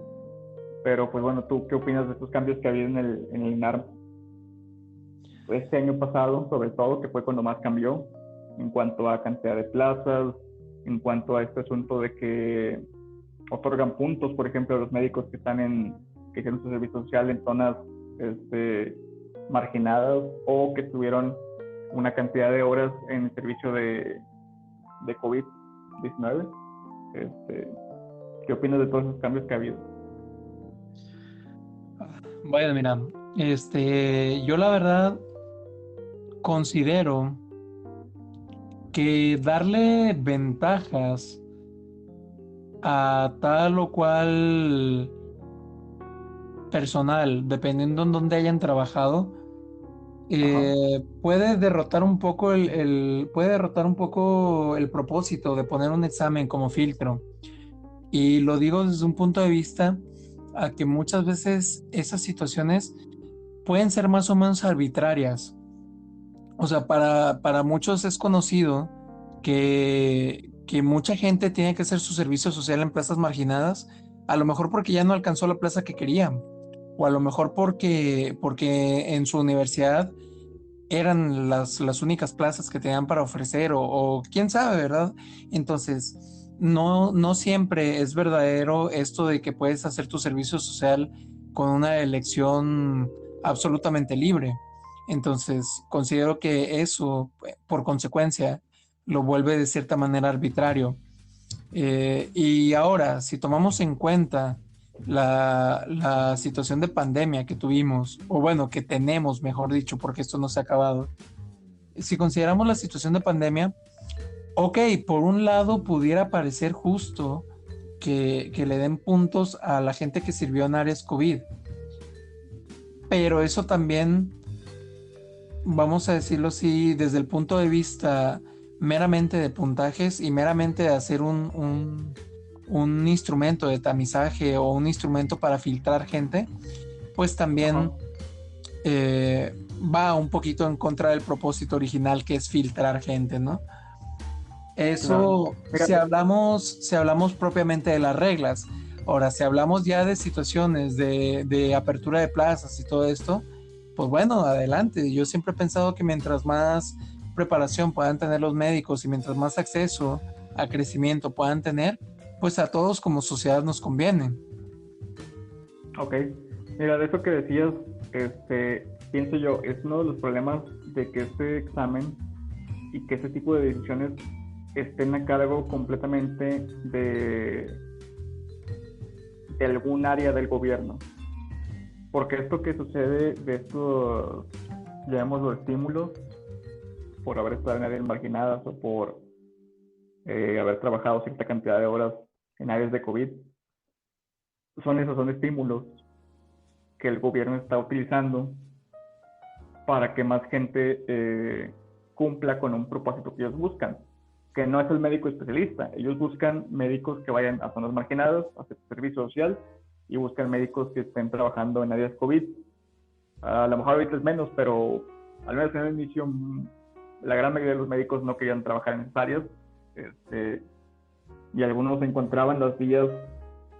Pero pues bueno, ¿tú qué opinas de estos cambios que ha habido en el INARM este año pasado, sobre todo, que fue cuando más cambió en cuanto a cantidad de plazas, en cuanto a este asunto de que otorgan puntos, por ejemplo, a los médicos que hicieron su servicio social en zonas marginadas o que tuvieron una cantidad de horas en el servicio de COVID-19? ¿Qué opinas de todos esos cambios que ha habido? bueno, mira, yo la verdad considero que darle ventajas a tal o cual personal, dependiendo en dónde hayan trabajado, puede derrotar un poco puede derrotar un poco el propósito de poner un examen como filtro. Y lo digo desde un punto de vista a que muchas veces esas situaciones pueden ser más o menos arbitrarias. O sea, para muchos es conocido que mucha gente tiene que hacer su servicio social en plazas marginadas, a lo mejor porque ya no alcanzó la plaza que quería, o a lo mejor porque en su universidad eran las únicas plazas que tenían para ofrecer, o quién sabe, ¿verdad? Entonces, no siempre es verdadero esto de que puedes hacer tu servicio social con una elección absolutamente libre. Entonces, considero que eso, por consecuencia, lo vuelve de cierta manera arbitrario. Y ahora, si tomamos en cuenta la situación de pandemia que tuvimos, o bueno, que tenemos, mejor dicho, porque esto no se ha acabado, si consideramos la situación de pandemia, ok, por un lado pudiera parecer justo que le den puntos a la gente que sirvió en áreas COVID, pero eso también, vamos a decirlo así, desde el punto de vista meramente de puntajes y meramente de hacer un instrumento de tamizaje o un instrumento para filtrar gente, pues también va un poquito en contra del propósito original, que es filtrar gente, ¿no? Claro. Eso, Mira, si hablamos propiamente de las reglas. Ahora, si hablamos ya de situaciones de apertura de plazas y todo esto, pues bueno, adelante. Yo siempre he pensado que mientras más preparación puedan tener los médicos y mientras más acceso a crecimiento puedan tener, pues a todos como sociedad nos conviene. ok. Mira, de eso que decías, pienso yo, es uno de los problemas de que este examen y que este tipo de decisiones estén a cargo completamente de algún área del gobierno. Porque esto que sucede de estos, llamémoslo, estímulos, por haber estado en áreas marginadas o por haber trabajado cierta cantidad de horas en áreas de COVID, son estímulos que el gobierno está utilizando para que más gente cumpla con un propósito que ellos buscan, que no es el médico especialista. Ellos buscan médicos que vayan a zonas marginadas, a hacer servicio social, y buscan médicos que estén trabajando en áreas COVID. A lo mejor ahorita es menos, pero al menos en el inicio la gran mayoría de los médicos no querían trabajar en esas áreas, y algunos encontraban las vías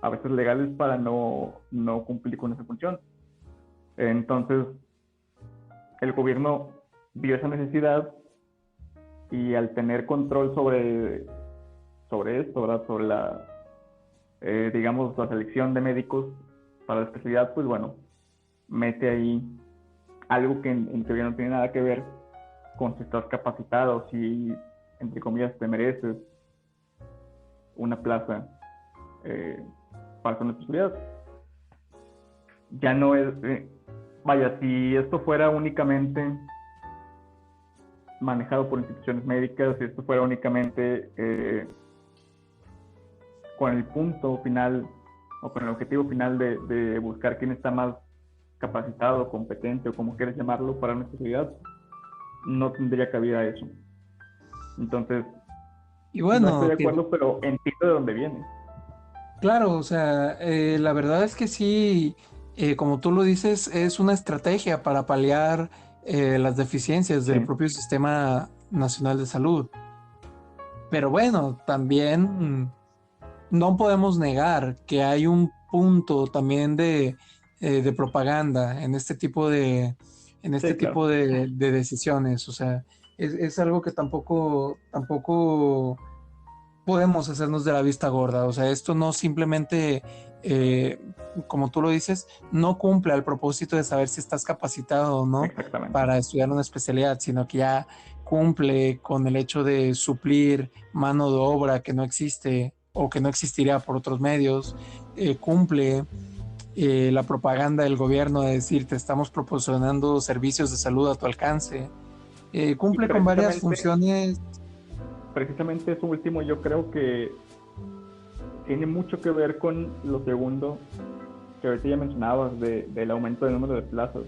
a veces legales para no cumplir con esa función. Entonces, el gobierno vio esa necesidad y al tener control sobre esto, ¿verdad? Sobre la, digamos, la selección de médicos para la especialidad, pues bueno, mete ahí algo que en teoría no tiene nada que ver con si estás capacitado, si, entre comillas, te mereces una plaza para hacer una especialidad. Ya no es... vaya, si esto fuera únicamente manejado por instituciones médicas, si esto fuera únicamente con el punto final o con el objetivo final de buscar quién está más capacitado, competente o como quieres llamarlo para una especialidad, no tendría cabida eso. Entonces, Y no estoy bueno, de acuerdo, pero entiendo de dónde viene. claro, o sea, la verdad es que sí, como tú lo dices, es una estrategia para paliar las deficiencias Sí, del propio Sistema Nacional de Salud. Pero bueno, también no podemos negar que hay un punto también de propaganda en este tipo en este sí, claro. tipo de decisiones. O sea, es algo que tampoco podemos hacernos de la vista gorda. O sea, esto no simplemente, eh, como tú lo dices, no cumple al propósito de saber si estás capacitado o no Exactamente. para estudiar una especialidad, sino que ya cumple con el hecho de suplir mano de obra que no existe o que no existiría por otros medios, cumple la propaganda del gobierno de decir te estamos proporcionando servicios de salud a tu alcance, Y cumple con varias funciones. precisamente eso último yo creo que tiene mucho que ver con lo segundo que ahorita ya mencionabas del aumento del número de plazas.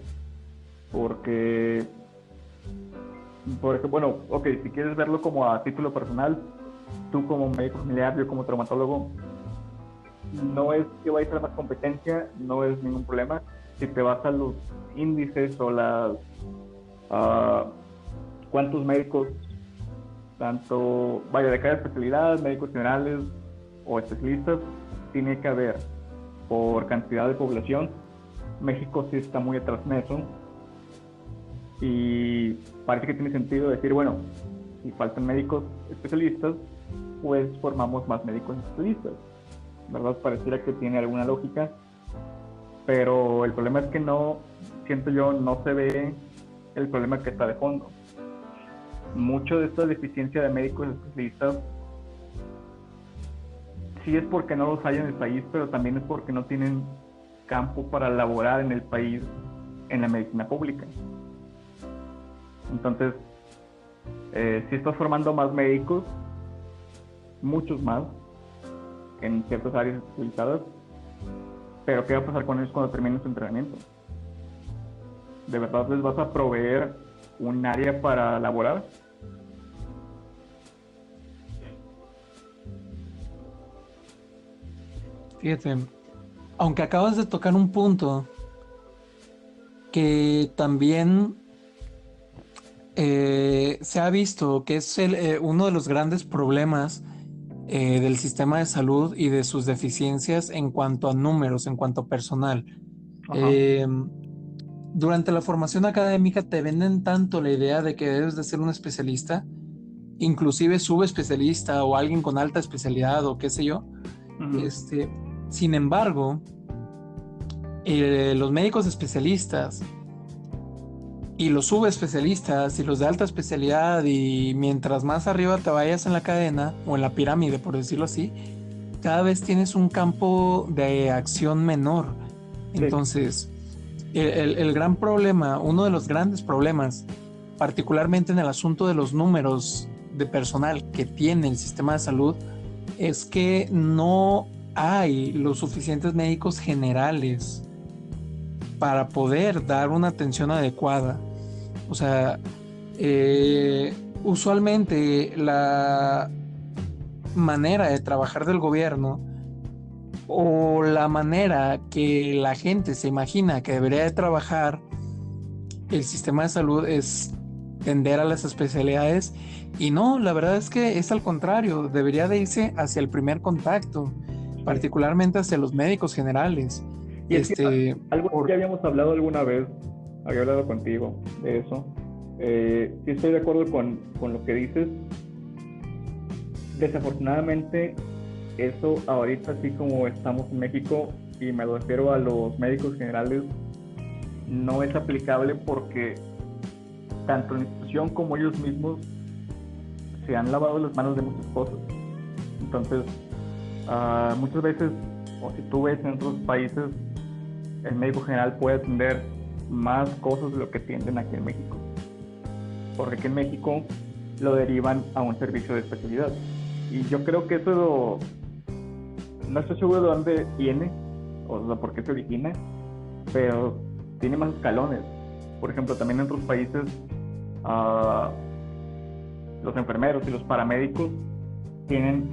Porque, bueno, ok, si quieres verlo como a título personal, tú como médico familiar, yo como traumatólogo, no es que vaya a ser más competencia, no es ningún problema. Si te vas a los índices o las cuántos médicos, tanto, vaya, de cada especialidad, médicos generales o especialistas, tiene que haber por cantidad de población. México sí está muy atrás en eso y parece que tiene sentido decir, bueno, si faltan médicos especialistas, pues formamos más médicos especialistas, ¿verdad? Pareciera que tiene alguna lógica, pero el problema es que no, siento yo, no se ve el problema que está de fondo. Mucho de esta deficiencia de médicos especialistas sí es porque no los hay en el país, pero también es porque no tienen campo para laborar en el país en la medicina pública. Entonces, si estás formando más médicos, muchos más, en ciertas áreas especializadas, pero ¿qué va a pasar con ellos cuando terminen su entrenamiento? ¿De verdad les vas a proveer un área para laborar? Fíjate, aunque acabas de tocar un punto que también se ha visto que es uno de los grandes problemas del sistema de salud y de sus deficiencias en cuanto a números, en cuanto a personal. Ajá. Durante la formación académica te venden tanto la idea de que debes de ser un especialista, inclusive subespecialista o alguien con alta especialidad o qué sé yo. Ujú. Sin embargo, los médicos especialistas y los subespecialistas y los de alta especialidad, y mientras más arriba te vayas en la cadena o en la pirámide, por decirlo así, cada vez tienes un campo de acción menor. Sí, Entonces, el gran problema, uno de los grandes problemas, particularmente en el asunto de los números de personal que tiene el sistema de salud, es que no hay los suficientes médicos generales para poder dar una atención adecuada. O sea, usualmente la manera de trabajar del gobierno o la manera que la gente se imagina que debería de trabajar el sistema de salud es tender a las especialidades, y no, la verdad es que es al contrario, debería de irse hacia el primer contacto, sí. particularmente hacia los médicos generales. Y es que algo que Por, ya habíamos hablado alguna vez, había hablado contigo de eso. Sí estoy de acuerdo con lo que dices. Desafortunadamente, eso ahorita, así como estamos en México, y me refiero a los médicos generales, no es aplicable porque tanto la institución como ellos mismos se han lavado las manos de muchas cosas. Entonces, muchas veces, o si tú ves en otros países, el médico general puede atender más cosas de lo que atienden aquí en México. Porque aquí en México lo derivan a un servicio de especialidad. Y yo creo que eso no estoy seguro de dónde viene, o sea, por qué se origina, pero tiene más escalones. Por ejemplo, también en otros países, los enfermeros y los paramédicos tienen,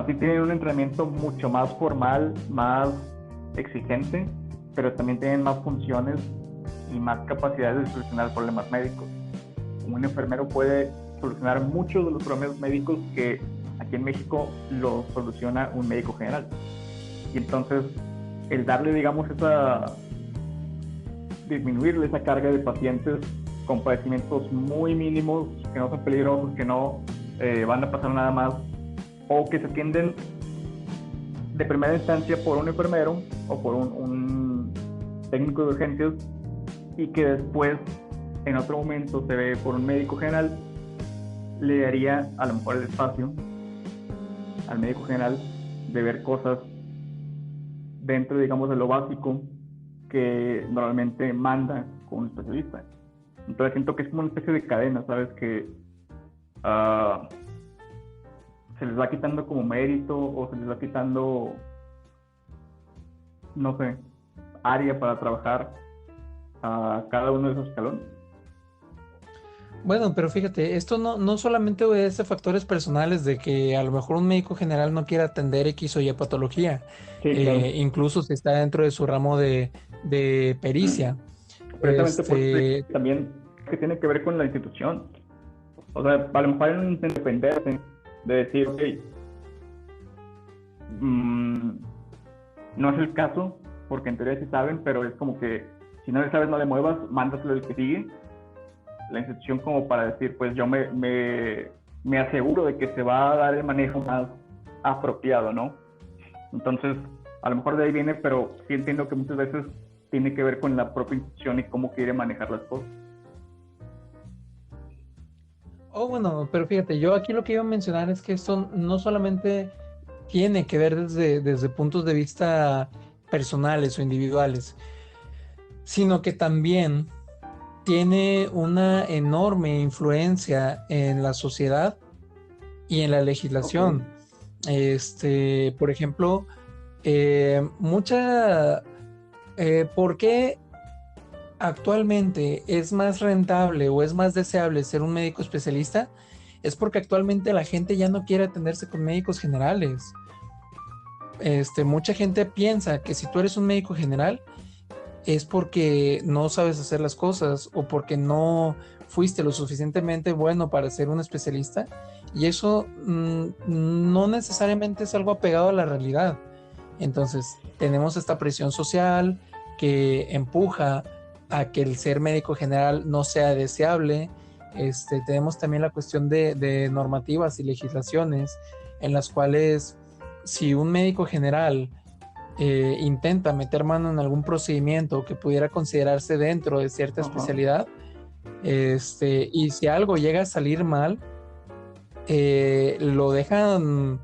sí tienen un entrenamiento mucho más formal, más exigente, pero también tienen más funciones y más capacidades de solucionar problemas médicos. Un enfermero puede solucionar muchos de los problemas médicos que aquí en México los soluciona un médico general. Y entonces, el darle, digamos, disminuirle esa carga de pacientes con padecimientos muy mínimos, que no son peligrosos, que no van a pasar nada más, o que se atienden de primera instancia por un enfermero o por un técnico de urgencias, y que después en otro momento se ve por un médico general, le daría a lo mejor el espacio al médico general de ver cosas dentro, digamos, de lo básico que normalmente manda con un especialista. Entonces siento que es como una especie de cadena, ¿sabes? Que se les va quitando como mérito, o se les va quitando, no sé, área para trabajar a cada uno de esos escalones. bueno, pero fíjate, esto no solamente obedece a factores personales de que a lo mejor un médico general no quiere atender X o Y patología, Sí, claro. incluso si está dentro de su ramo de pericia. Precisamente por eso también que tiene que ver con la institución. O sea, a lo mejor hay un intento de defenderse, de decir, ok, no es el caso, porque en teoría sí saben, pero es como que si no le sabes, no le muevas, mándaselo al que sigue. La institución como para decir, pues yo me aseguro de que se va a dar el manejo más apropiado, ¿no? Entonces, a lo mejor de ahí viene, pero sí entiendo que muchas veces tiene que ver con la propia institución y cómo quiere manejar las cosas. Oh, bueno, pero fíjate, yo aquí lo que iba a mencionar es que esto no solamente tiene que ver desde puntos de vista personales o individuales, sino que también tiene una enorme influencia en la sociedad y en la legislación. Por ejemplo, ¿por qué actualmente es más rentable o es más deseable ser un médico especialista? Es porque actualmente la gente ya no quiere atenderse con médicos generales. mucha gente piensa que si tú eres un médico general es porque no sabes hacer las cosas o porque no fuiste lo suficientemente bueno para ser un especialista, y eso no necesariamente es algo apegado a la realidad. Entonces, tenemos esta presión social que empuja a que el ser médico general no sea deseable. Tenemos también la cuestión de normativas y legislaciones en las cuales si un médico general intenta meter mano en algún procedimiento que pudiera considerarse dentro de cierta especialidad, y si algo llega a salir mal, lo dejan,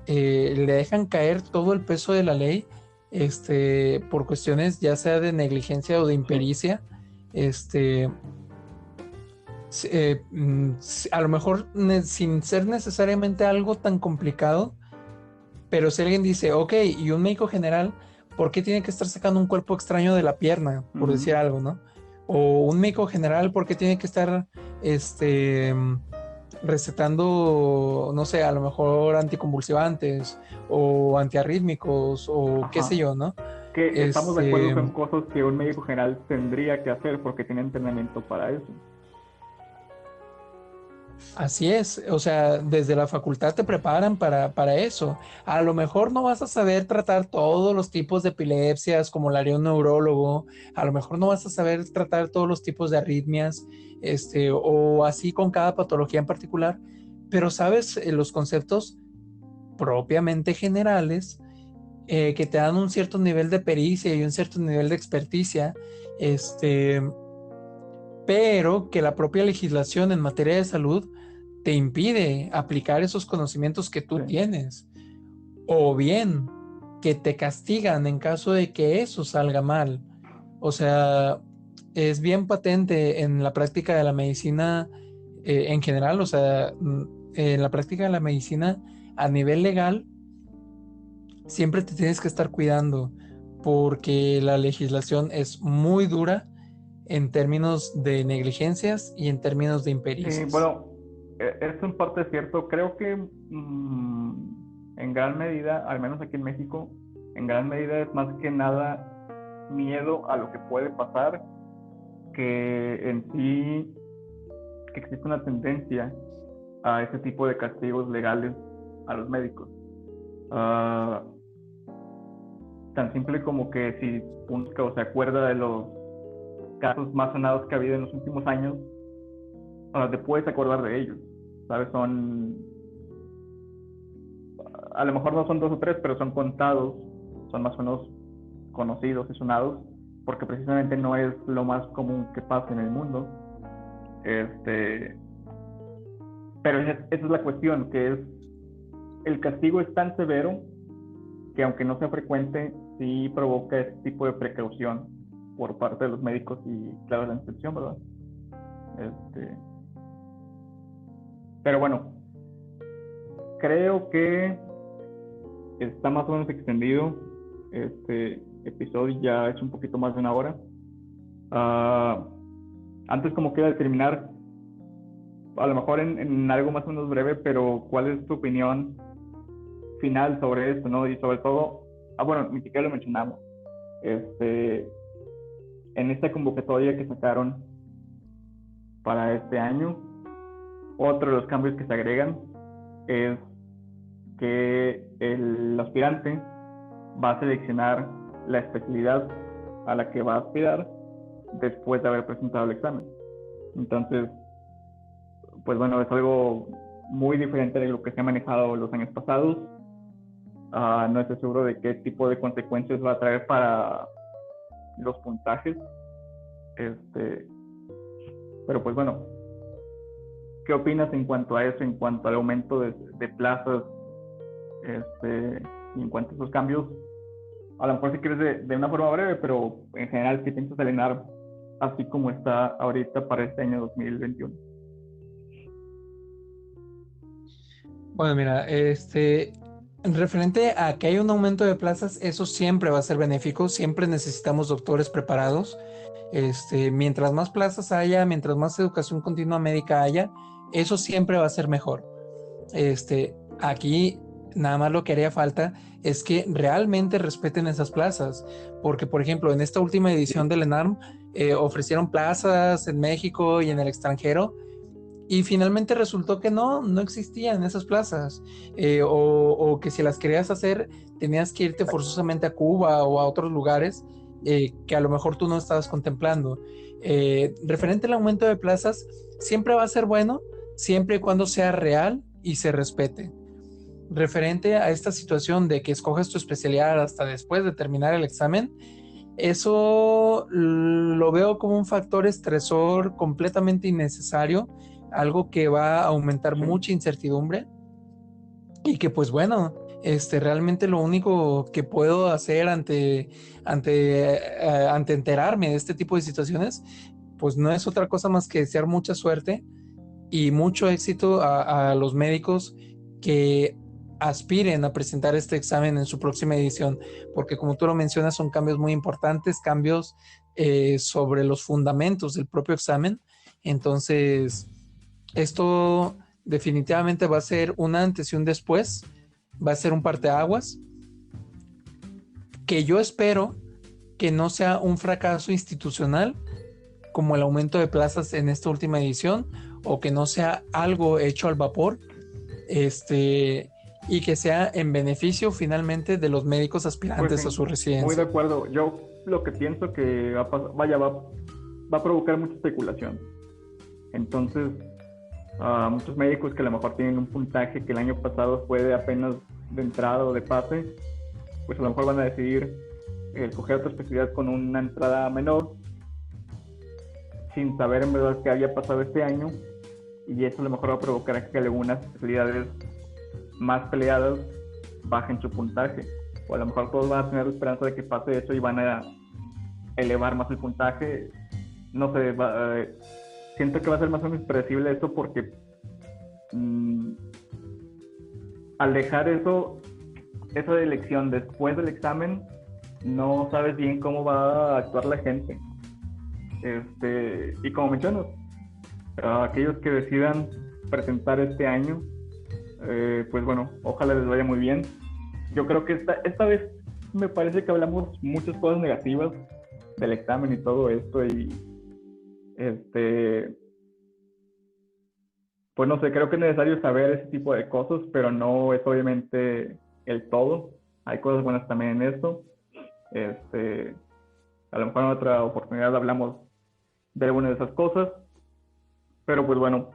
le dejan caer todo el peso de la ley, por cuestiones ya sea de negligencia o de impericia. A lo mejor sin ser necesariamente algo tan complicado, pero si alguien dice, ok, y un médico general, ¿por qué tiene que estar sacando un cuerpo extraño de la pierna? Por decir algo, ¿no? O un médico general, ¿por qué tiene que estar recetando, no sé, a lo mejor anticonvulsivantes o antiarrítmicos o qué sé yo, ¿no? Que estamos de acuerdo con cosas que un médico general tendría que hacer porque tiene entrenamiento para eso. Así es, o sea, desde la facultad te preparan para eso. A lo mejor no vas a saber tratar todos los tipos de epilepsias como lo haría un neurólogo, a lo mejor no vas a saber tratar todos los tipos de arritmias, o así con cada patología en particular, pero sabes los conceptos propiamente generales, que te dan un cierto nivel de pericia y un cierto nivel de experticia, pero que la propia legislación en materia de salud te impide aplicar esos conocimientos que tú tienes, o bien que te castigan en caso de que eso salga mal. O sea, es bien patente en la práctica de la medicina en general, o sea, en la práctica de la medicina a nivel legal, siempre te tienes que estar cuidando porque la legislación es muy dura en términos de negligencias y en términos de impericias. Sí, bueno, es en parte cierto. Creo que en gran medida, al menos aquí en México, en gran medida es más que nada miedo a lo que puede pasar que en sí que existe una tendencia a ese tipo de castigos legales a los médicos. Tan simple como que si uno se acuerda de los casos más sonados que ha habido en los últimos años, te puedes acordar de ellos, ¿sabes? A lo mejor no son 2 o 3, pero son contados, son más o menos conocidos y sonados, porque precisamente no es lo más común que pase en el mundo. Pero esa es la cuestión, que es el castigo es tan severo que aunque no sea frecuente, sí provoca ese tipo de precaución por parte de los médicos y claro, la institución, ¿verdad? Pero bueno, creo que está más o menos extendido. Este episodio ya es un poquito más de 1 hora. Antes como queda de terminar, a lo mejor en algo más o menos breve, pero ¿cuál es tu opinión final sobre esto, ¿no? Y sobre todo, bueno, ni siquiera lo mencionamos. En esta convocatoria que sacaron para este año, otro de los cambios que se agregan es que el aspirante va a seleccionar la especialidad a la que va a aspirar después de haber presentado el examen. Entonces, pues bueno, es algo muy diferente de lo que se ha manejado los años pasados. No estoy seguro de qué tipo de consecuencias va a traer para los puntajes. Pero pues bueno, ¿qué opinas en cuanto a eso, en cuanto al aumento de plazas, y en cuanto a esos cambios? A lo mejor si quieres de una forma breve, pero en general, ¿qué piensas alinear así como está ahorita para este año 2021? Bueno, mira, referente a que hay un aumento de plazas, eso siempre va a ser benéfico, siempre necesitamos doctores preparados. Mientras más plazas haya, mientras más educación continua médica haya, eso siempre va a ser mejor. Aquí Nada más lo que haría falta es que realmente respeten esas plazas, porque por ejemplo en esta última edición del ENARM ofrecieron plazas en México y en el extranjero y finalmente resultó que no existían esas plazas, o que si las querías hacer tenías que irte forzosamente a Cuba o a otros lugares que a lo mejor tú no estabas contemplando. Referente al aumento de plazas, siempre va a ser bueno, siempre y cuando sea real y se respete. Referente a esta situación de que escoges tu especialidad hasta después de terminar el examen, eso lo veo como un factor estresor completamente innecesario, algo que va a aumentar mucha incertidumbre y que pues bueno, realmente lo único que puedo hacer ante enterarme de este tipo de situaciones, pues no es otra cosa más que desear mucha suerte y mucho éxito a los médicos que aspiren a presentar este examen en su próxima edición, porque como tú lo mencionas, son cambios muy importantes, cambios sobre los fundamentos del propio examen. Entonces, esto definitivamente va a ser un antes y un después, va a ser un parteaguas, que yo espero que no sea un fracaso institucional como el aumento de plazas en esta última edición, o que no sea algo hecho al vapor, y que sea en beneficio finalmente de los médicos Pues aspirantes a sí, su muy de residencia. acuerdo. Yo lo que pienso que va a provocar mucha especulación. Entonces, muchos médicos que a lo mejor tienen un puntaje que el año pasado fue de apenas de entrada o de pase, pues a lo mejor van a decidir coger otra especialidad con una entrada menor, sin saber en verdad qué había pasado este año, y eso a lo mejor va a provocar que algunas especialidades más peleadas bajen su puntaje, o a lo mejor todos van a tener la esperanza de que pase eso y van a elevar más el puntaje. No sé, siento que va a ser más o menos predecible esto porque al dejar esa elección después del examen, no sabes bien cómo va a actuar la gente. Y como mencionas, aquellos que decidan presentar este año, pues bueno, ojalá les vaya muy bien. Yo creo que esta vez me parece que hablamos muchas cosas negativas del examen y todo esto, y pues no sé, creo que es necesario saber ese tipo de cosas, pero no es obviamente el todo. Hay cosas buenas también en esto. A lo mejor en otra oportunidad hablamos de algunas de esas cosas, pero pues bueno,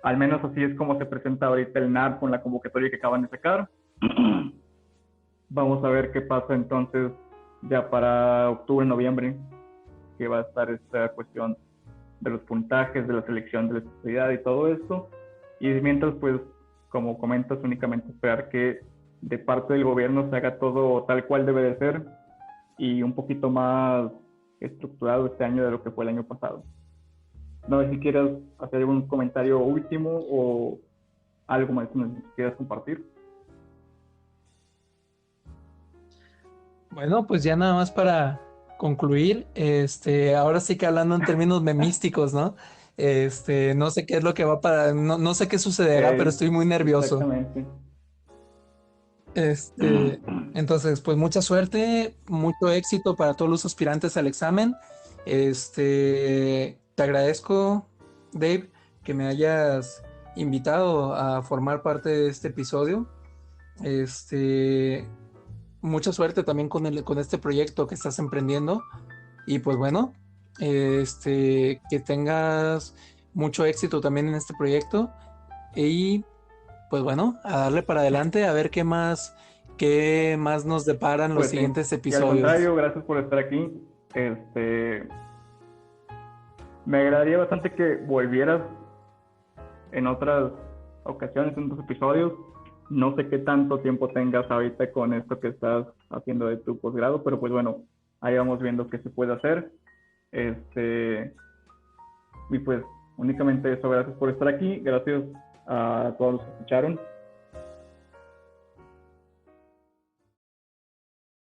al menos así es como se presenta ahorita el NAR con la convocatoria que acaban de sacar. Vamos a ver qué pasa entonces ya para octubre, noviembre, que va a estar esta cuestión de los puntajes, de la selección de la especialidad y todo esto. Y mientras, pues, como comentas, únicamente esperar que de parte del gobierno se haga todo tal cual debe de ser y un poquito más estructurado este año de lo que fue el año pasado. No sé si quieras hacer algún comentario último o algo más que nos quieras compartir. Bueno, pues ya nada más para concluir, ahora sí que hablando en términos memísticos, ¿no? No sé qué es lo que va para, no sé qué sucederá, pero estoy muy nervioso. Exactamente. Entonces, pues mucha suerte, mucho éxito para todos los aspirantes al examen. Te agradezco, Dave, que me hayas invitado a formar parte de este episodio. Mucha suerte también con este proyecto que estás emprendiendo. Y pues bueno, que tengas mucho éxito también en este proyecto. Y pues bueno, a darle para adelante, a ver qué más nos deparan los Pues sí, siguientes y al episodios. contrario, gracias por estar aquí. Me agradaría bastante que volvieras en otras ocasiones, en otros episodios. No sé qué tanto tiempo tengas ahorita con esto que estás haciendo de tu posgrado, pero pues bueno, ahí vamos viendo qué se puede hacer. Y pues únicamente eso, gracias por estar aquí, gracias a todos los que escucharon.